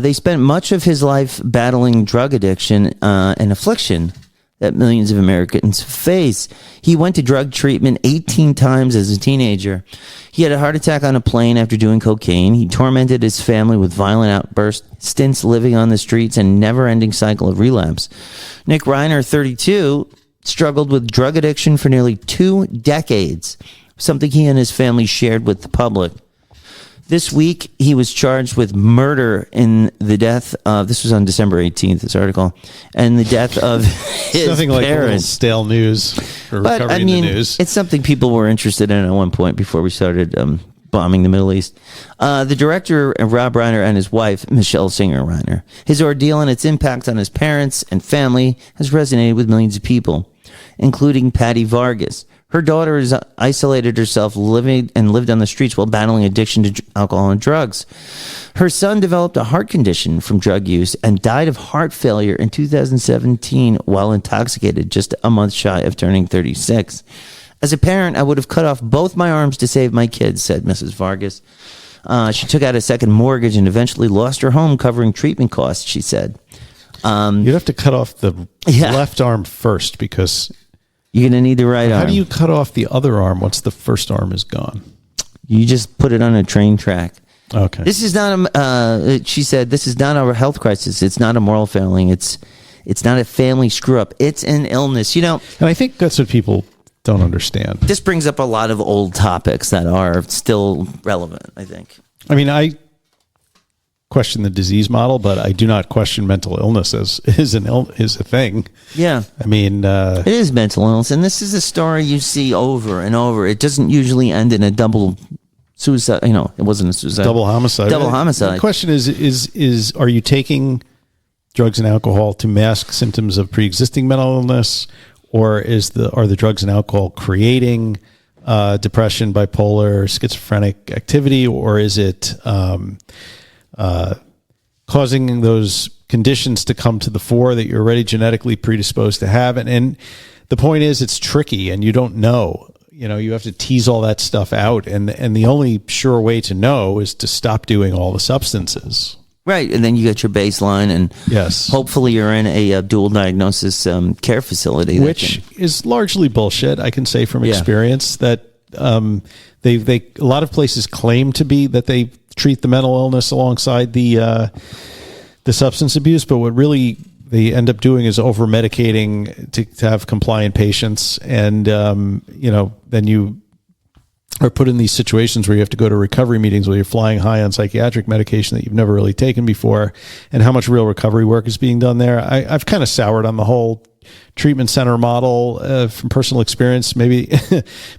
S2: They spent much of his life battling drug addiction and affliction that millions of Americans face. He went to drug treatment 18 times as a teenager. He had a heart attack on a plane after doing cocaine. He tormented his family with violent outbursts, stints living on the streets, and never-ending cycle of relapse. Nick Reiner, 32, struggled with drug addiction for nearly 2 decades, something he and his family shared with the public. This week, he was charged with murder in the death of, this was on December 18th, this article, and the death of his
S1: nothing like a little
S2: parents.
S1: stale news or
S2: But,
S1: recovery
S2: I mean,
S1: in the news.
S2: it's something people were interested in at one point before we started bombing the Middle East. The director, Rob Reiner, and his wife, Michelle Singer Reiner. His ordeal and its impact on his parents and family has resonated with millions of people, including Patty Vargas. Her daughter has isolated herself, lived on the streets while battling addiction to alcohol and drugs. Her son developed a heart condition from drug use and died of heart failure in 2017 while intoxicated, just a month shy of turning 36. As a parent, I would have cut off both my arms to save my kids, said Mrs. Vargas. She took out a second mortgage and eventually lost her home covering treatment costs, she said.
S1: You'd have to cut off the left arm first because...
S2: You're going to need the right arm.
S1: How do you cut off the other arm once the first arm is gone?
S2: You just put it on a train track.
S1: Okay.
S2: This is not she said, this is not a health crisis. It's not a moral failing. It's not a family screw up. It's an illness. You know,
S1: and I think that's what people don't understand.
S2: This brings up a lot of old topics that are still relevant, I think.
S1: I mean, I question the disease model, but I do not question mental illness as is a thing.
S2: Yeah.
S1: I mean,
S2: it is mental illness, and this is a story you see over and over. It doesn't usually end in a double suicide. You know, it wasn't a suicide.
S1: Double homicide.
S2: Double homicide.
S1: The question is are you taking drugs and alcohol to mask symptoms of pre-existing mental illness, or are the drugs and alcohol creating depression, bipolar, schizophrenic activity, or is it causing those conditions to come to the fore that you're already genetically predisposed to have? And the point is, it's tricky and you don't know. You know, you have to tease all that stuff out. And the only sure way to know is to stop doing all the substances.
S2: Right. And then you get your baseline, and
S1: yes,
S2: hopefully you're in a dual diagnosis care facility.
S1: Which is largely bullshit, I can say from experience, that they a lot of places claim to be that they treat the mental illness alongside the substance abuse, but what really they end up doing is over medicating to have compliant patients, and then you are put in these situations where you have to go to recovery meetings where you're flying high on psychiatric medication that you've never really taken before, and how much real recovery work is being done there. I've kind of soured on the whole treatment center model from personal experience. Maybe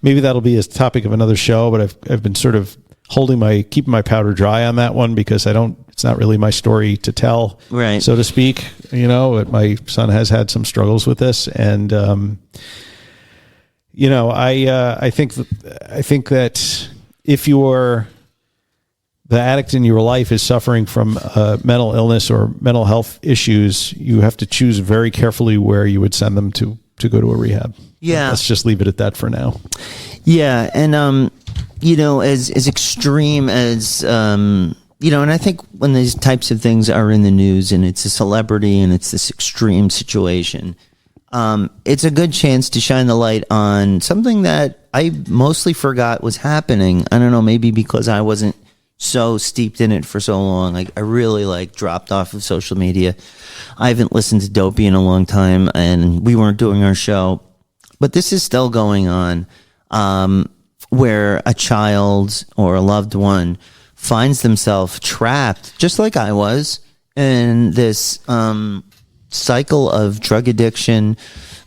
S1: that'll be a topic of another show, but I've been sort of keeping my powder dry on that one because it's not really my story to tell,
S2: right,
S1: so to speak. But my son has had some struggles with this, and I think that if the addict in your life is suffering from mental illness or mental health issues, you have to choose very carefully where you would send them to go to a rehab.
S2: Yeah.
S1: Let's just leave it at that for now.
S2: Yeah. And, as extreme as, and I think when these types of things are in the news and it's a celebrity and it's this extreme situation, it's a good chance to shine the light on something that I mostly forgot was happening. I don't know, maybe because I wasn't so steeped in it for so long. I really dropped off of social media. I haven't listened to Dopey in a long time, and we weren't doing our show. But this is still going on, where a child or a loved one finds themselves trapped, just like I was, in this cycle of drug addiction,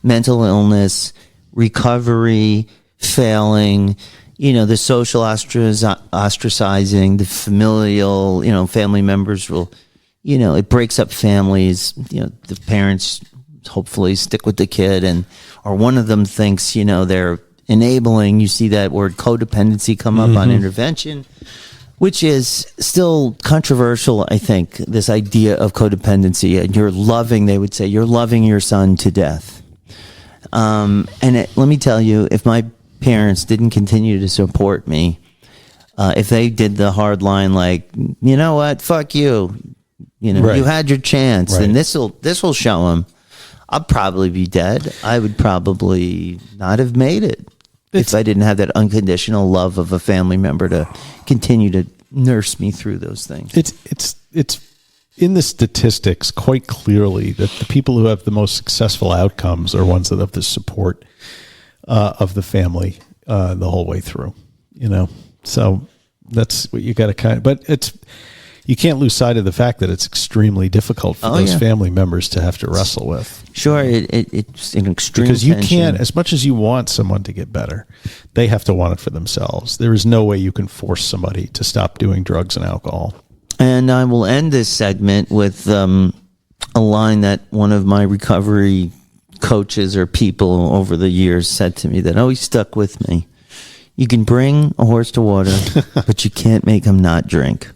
S2: mental illness, recovery, failing, the social ostracizing, the familial, family members will, it breaks up families. The parents hopefully stick with the kid, or one of them thinks, they're enabling. You see that word codependency come up on intervention, which is still controversial, I think, this idea of codependency. And they would say, you're loving your son to death. Let me tell you, if my parents didn't continue to support me, if they did the hard line, you know what, fuck you, right, you had your chance, right, and this will show them, I'll probably be dead. I would probably not have made it if I didn't have that unconditional love of a family member to continue to nurse me through those things. It's
S1: in the statistics quite clearly that the people who have the most successful outcomes are ones that have the support of the family the whole way through, so that's what you got to but you can't lose sight of the fact that it's extremely difficult for those family members to have to wrestle with.
S2: Sure. It's an extreme
S1: because you
S2: tension.
S1: can't, as much as you want someone to get better, they have to want it for themselves. There is no way you can force somebody to stop doing drugs and alcohol.
S2: And I will end this segment with a line that one of my recovery coaches or people over the years said to me that always stuck with me. You can bring a horse to water, but you can't make him not drink.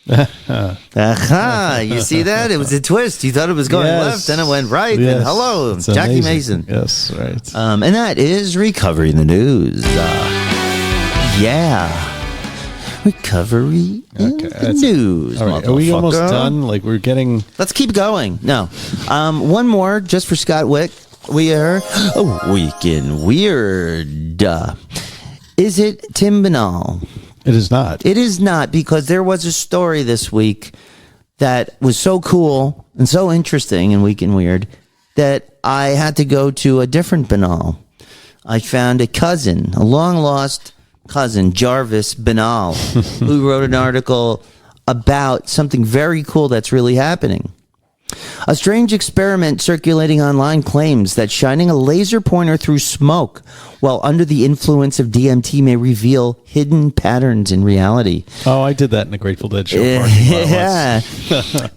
S2: Aha! You see that? It was a twist. You thought it was going left, then it went right.
S1: Yes.
S2: And hello,
S1: It's
S2: Jackie
S1: amazing.
S2: Mason.
S1: Yes, right.
S2: And that is Recovery in the News. Recovery in the News.
S1: All right. Are we almost done? We're getting...
S2: Let's keep going. No. One more just for Scott Wick. We are a Weekend Weird. Is it Tim Banal?
S1: It is not.
S2: It is not, because there was a story this week that was so cool and so interesting in Weekend Weird that I had to go to a different Banal. I found a long-lost cousin, Jarvis Banal, who wrote an article about something very cool that's really happening. A strange experiment circulating online claims that shining a laser pointer through smoke while under the influence of DMT may reveal hidden patterns in reality.
S1: Oh, I did that in a Grateful Dead show.
S2: Yeah.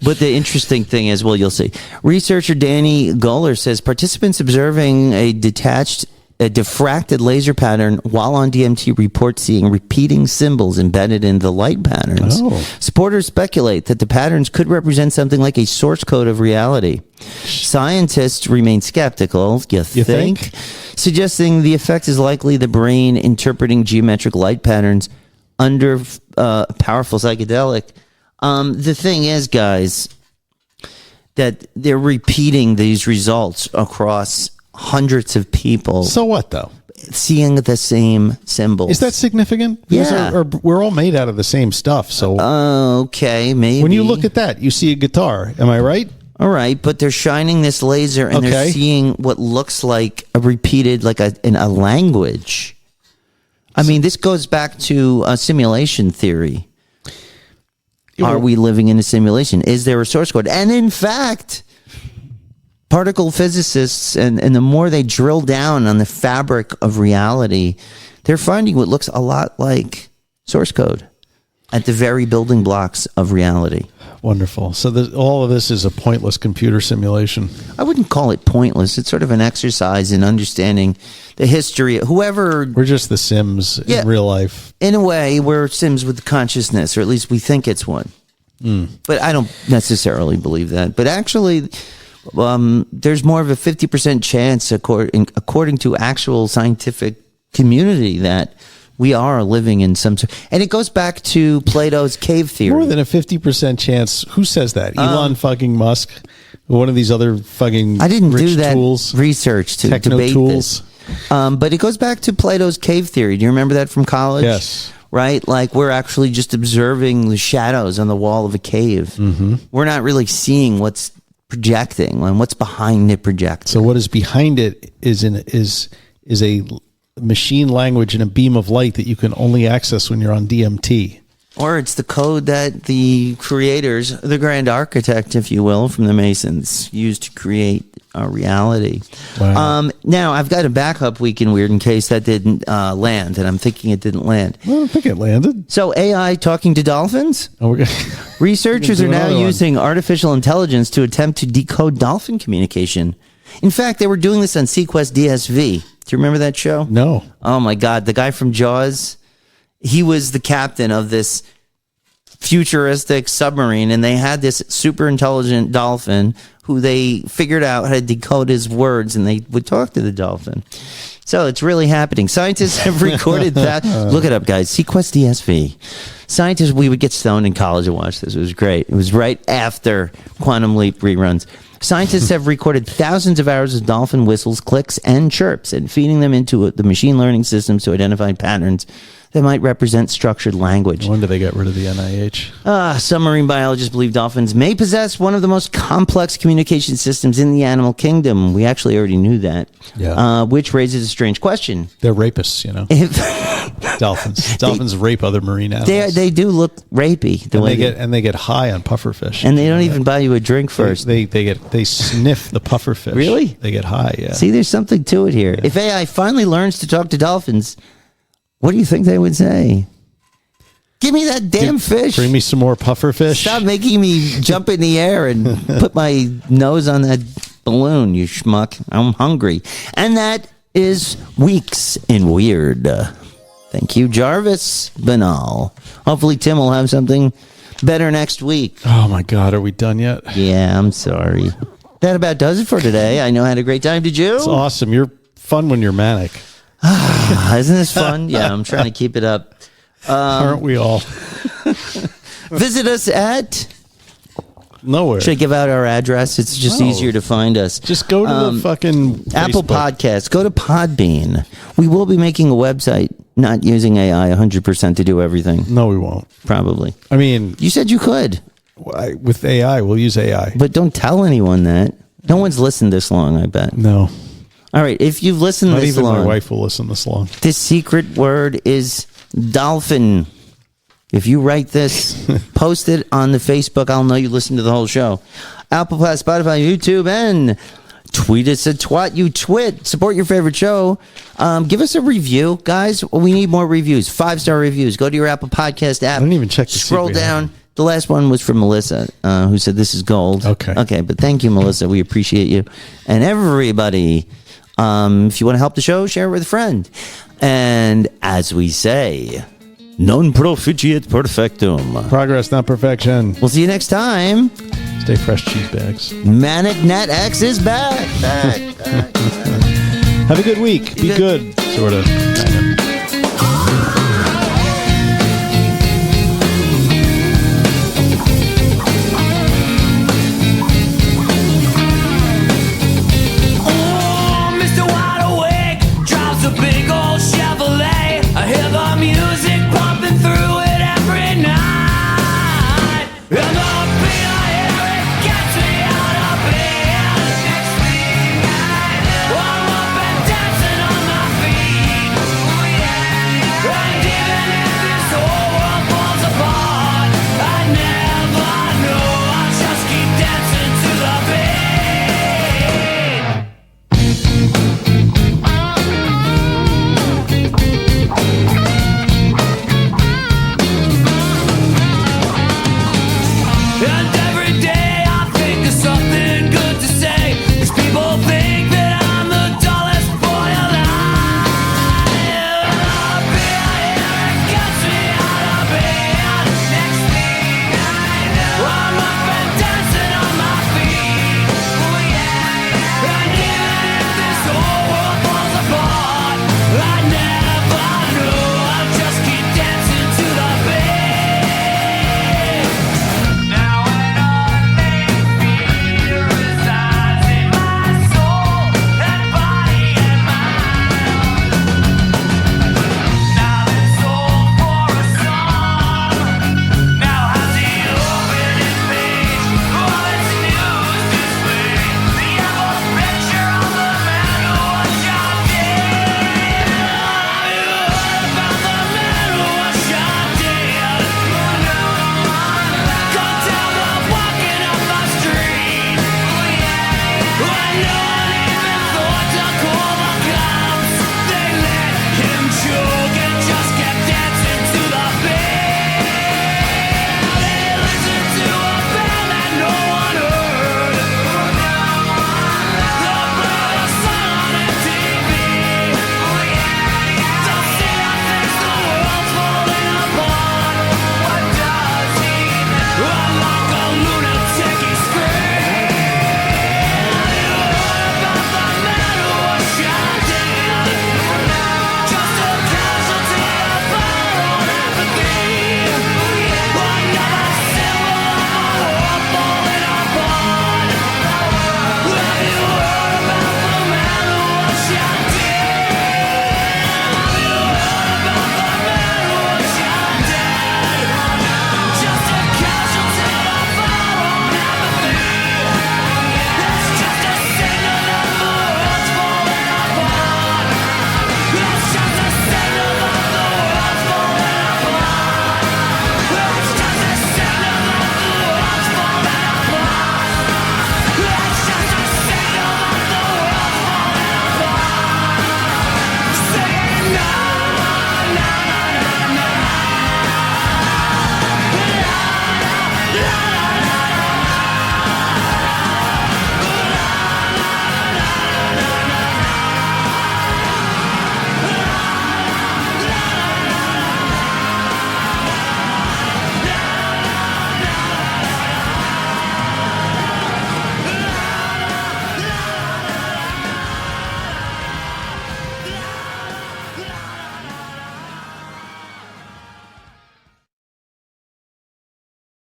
S2: But the interesting thing is, well, you'll see. Researcher Danny Goller says participants observing a diffracted laser pattern while on DMT report seeing repeating symbols embedded in the light patterns.
S1: Oh.
S2: Supporters speculate that the patterns could represent something like a source code of reality. Scientists remain skeptical, you think? Suggesting the effect is likely the brain interpreting geometric light patterns under powerful psychedelic. The thing is, guys, that they're repeating these results across hundreds of people.
S1: So what, though?
S2: Seeing the same symbols.
S1: Is that significant?
S2: Yeah.
S1: We're all made out of the same stuff. So
S2: okay, maybe.
S1: when you look at that, you see a guitar. Am I right?
S2: All right, but they're shining this laser and they're seeing what looks like a repeated, in a language. I mean, this goes back to simulation theory. Are we living in a simulation? Is there a source code? And in fact, particle physicists, and the more they drill down on the fabric of reality, they're finding what looks a lot like source code at the very building blocks of reality.
S1: Wonderful. So all of this is a pointless computer simulation.
S2: I wouldn't call it pointless. It's sort of an exercise in understanding the history. Whoever...
S1: We're just the Sims in real life.
S2: In a way, we're Sims with consciousness, or at least we think it's one. But I don't necessarily believe that. But actually, there's more of a 50% chance, according to actual scientific community, that we are living in some... And it goes back to Plato's cave theory.
S1: More than a 50% chance. Who says that? Elon fucking Musk? One of these other fucking
S2: I didn't
S1: rich
S2: do that
S1: tools,
S2: research to
S1: techno
S2: debate
S1: tools.
S2: this. But it goes back to Plato's cave theory. Do you remember that from college?
S1: Yes.
S2: Right? Like we're actually just observing the shadows on the wall of a cave. Mm-hmm. We're not really seeing what's projecting and what's behind the projector.
S1: So what is behind it is a machine language and a beam of light that you can only access when you're on DMT.
S2: Or it's the code that the creators, the grand architect, if you will, from the Masons, used to create our reality.
S1: Wow.
S2: Now, I've got a backup week in Weird in case that didn't land, and I'm thinking it didn't land.
S1: I don't think it landed.
S2: So AI talking to dolphins?
S1: Oh,
S2: Researchers are now using artificial intelligence to attempt to decode dolphin communication. In fact, they were doing this on Sequest DSV. Do you remember that show?
S1: No.
S2: Oh, my God. The guy from Jaws, he was the captain of this futuristic submarine, and they had this super intelligent dolphin who they figured out how to decode his words, and they would talk to the dolphin. So it's really happening. Scientists have recorded that. Look it up, guys. Sequest DSV. Scientists, we would get stoned in college and watch this. It was great. It was right after Quantum Leap reruns. Scientists have recorded thousands of hours of dolphin whistles, clicks, and chirps, and feeding them into the machine learning systems to identify patterns that might represent structured language.
S1: When did they get rid of the NIH?
S2: Some marine biologists believe dolphins may possess one of the most complex communication systems in the animal kingdom. We actually already knew that.
S1: Yeah.
S2: Which raises a strange question.
S1: They're rapists, you know. Dolphins rape other marine animals.
S2: They do look rapey.
S1: They get high on pufferfish.
S2: And they don't even buy you a drink first.
S1: They sniff the pufferfish.
S2: Really?
S1: They get high, yeah.
S2: See, there's something to it here. Yeah. If AI finally learns to talk to dolphins, what do you think they would say? Give me that damn fish.
S1: Bring me some more pufferfish.
S2: Stop making me jump in the air and put my nose on that balloon, you schmuck. I'm hungry. And that is Weeks in Weird. Thank you, Jarvis Banal. Hopefully Tim will have something better next week.
S1: Oh, my God. Are we done yet?
S2: Yeah, I'm sorry. That about does it for today. I know I had a great time. Did you?
S1: It's awesome. You're fun when you're manic.
S2: Isn't this fun? Yeah, I'm trying to keep it up.
S1: Aren't we all?
S2: Visit us at...
S1: Nowhere.
S2: Should I give out our address? It's just easier to find us.
S1: Just go to the fucking
S2: Apple
S1: Facebook.
S2: Podcasts. Go to Podbean. We will be making a website, not using AI 100% to do everything.
S1: No, we won't.
S2: Probably.
S1: I mean...
S2: You said you could.
S1: With AI, we'll use AI.
S2: But don't tell anyone that. No one's listened this long, I bet.
S1: No.
S2: All right, if you've listened
S1: Not
S2: this
S1: even
S2: long...
S1: my wife will listen this long.
S2: The secret word is dolphin. If you write this, post it on the Facebook, I'll know you listened to the whole show. Apple Podcast, Spotify, YouTube, and tweet us at Twat You Twit. Support your favorite show. Give us a review, guys. We need more reviews. 5-star reviews. Go to your Apple Podcast app.
S1: I didn't even check to see
S2: Scroll
S1: if we
S2: down.
S1: have.
S2: The last one was from Melissa, who said this is gold. Okay, but thank you, Melissa. We appreciate you. And everybody, if you want to help the show, share it with a friend. And as we say... Non proficiat perfectum.
S1: Progress, not perfection.
S2: We'll see you next time.
S1: Stay fresh, cheese bags.
S2: Manic Natx is back.
S1: Have a good week. Be good. Sort of. Kind of.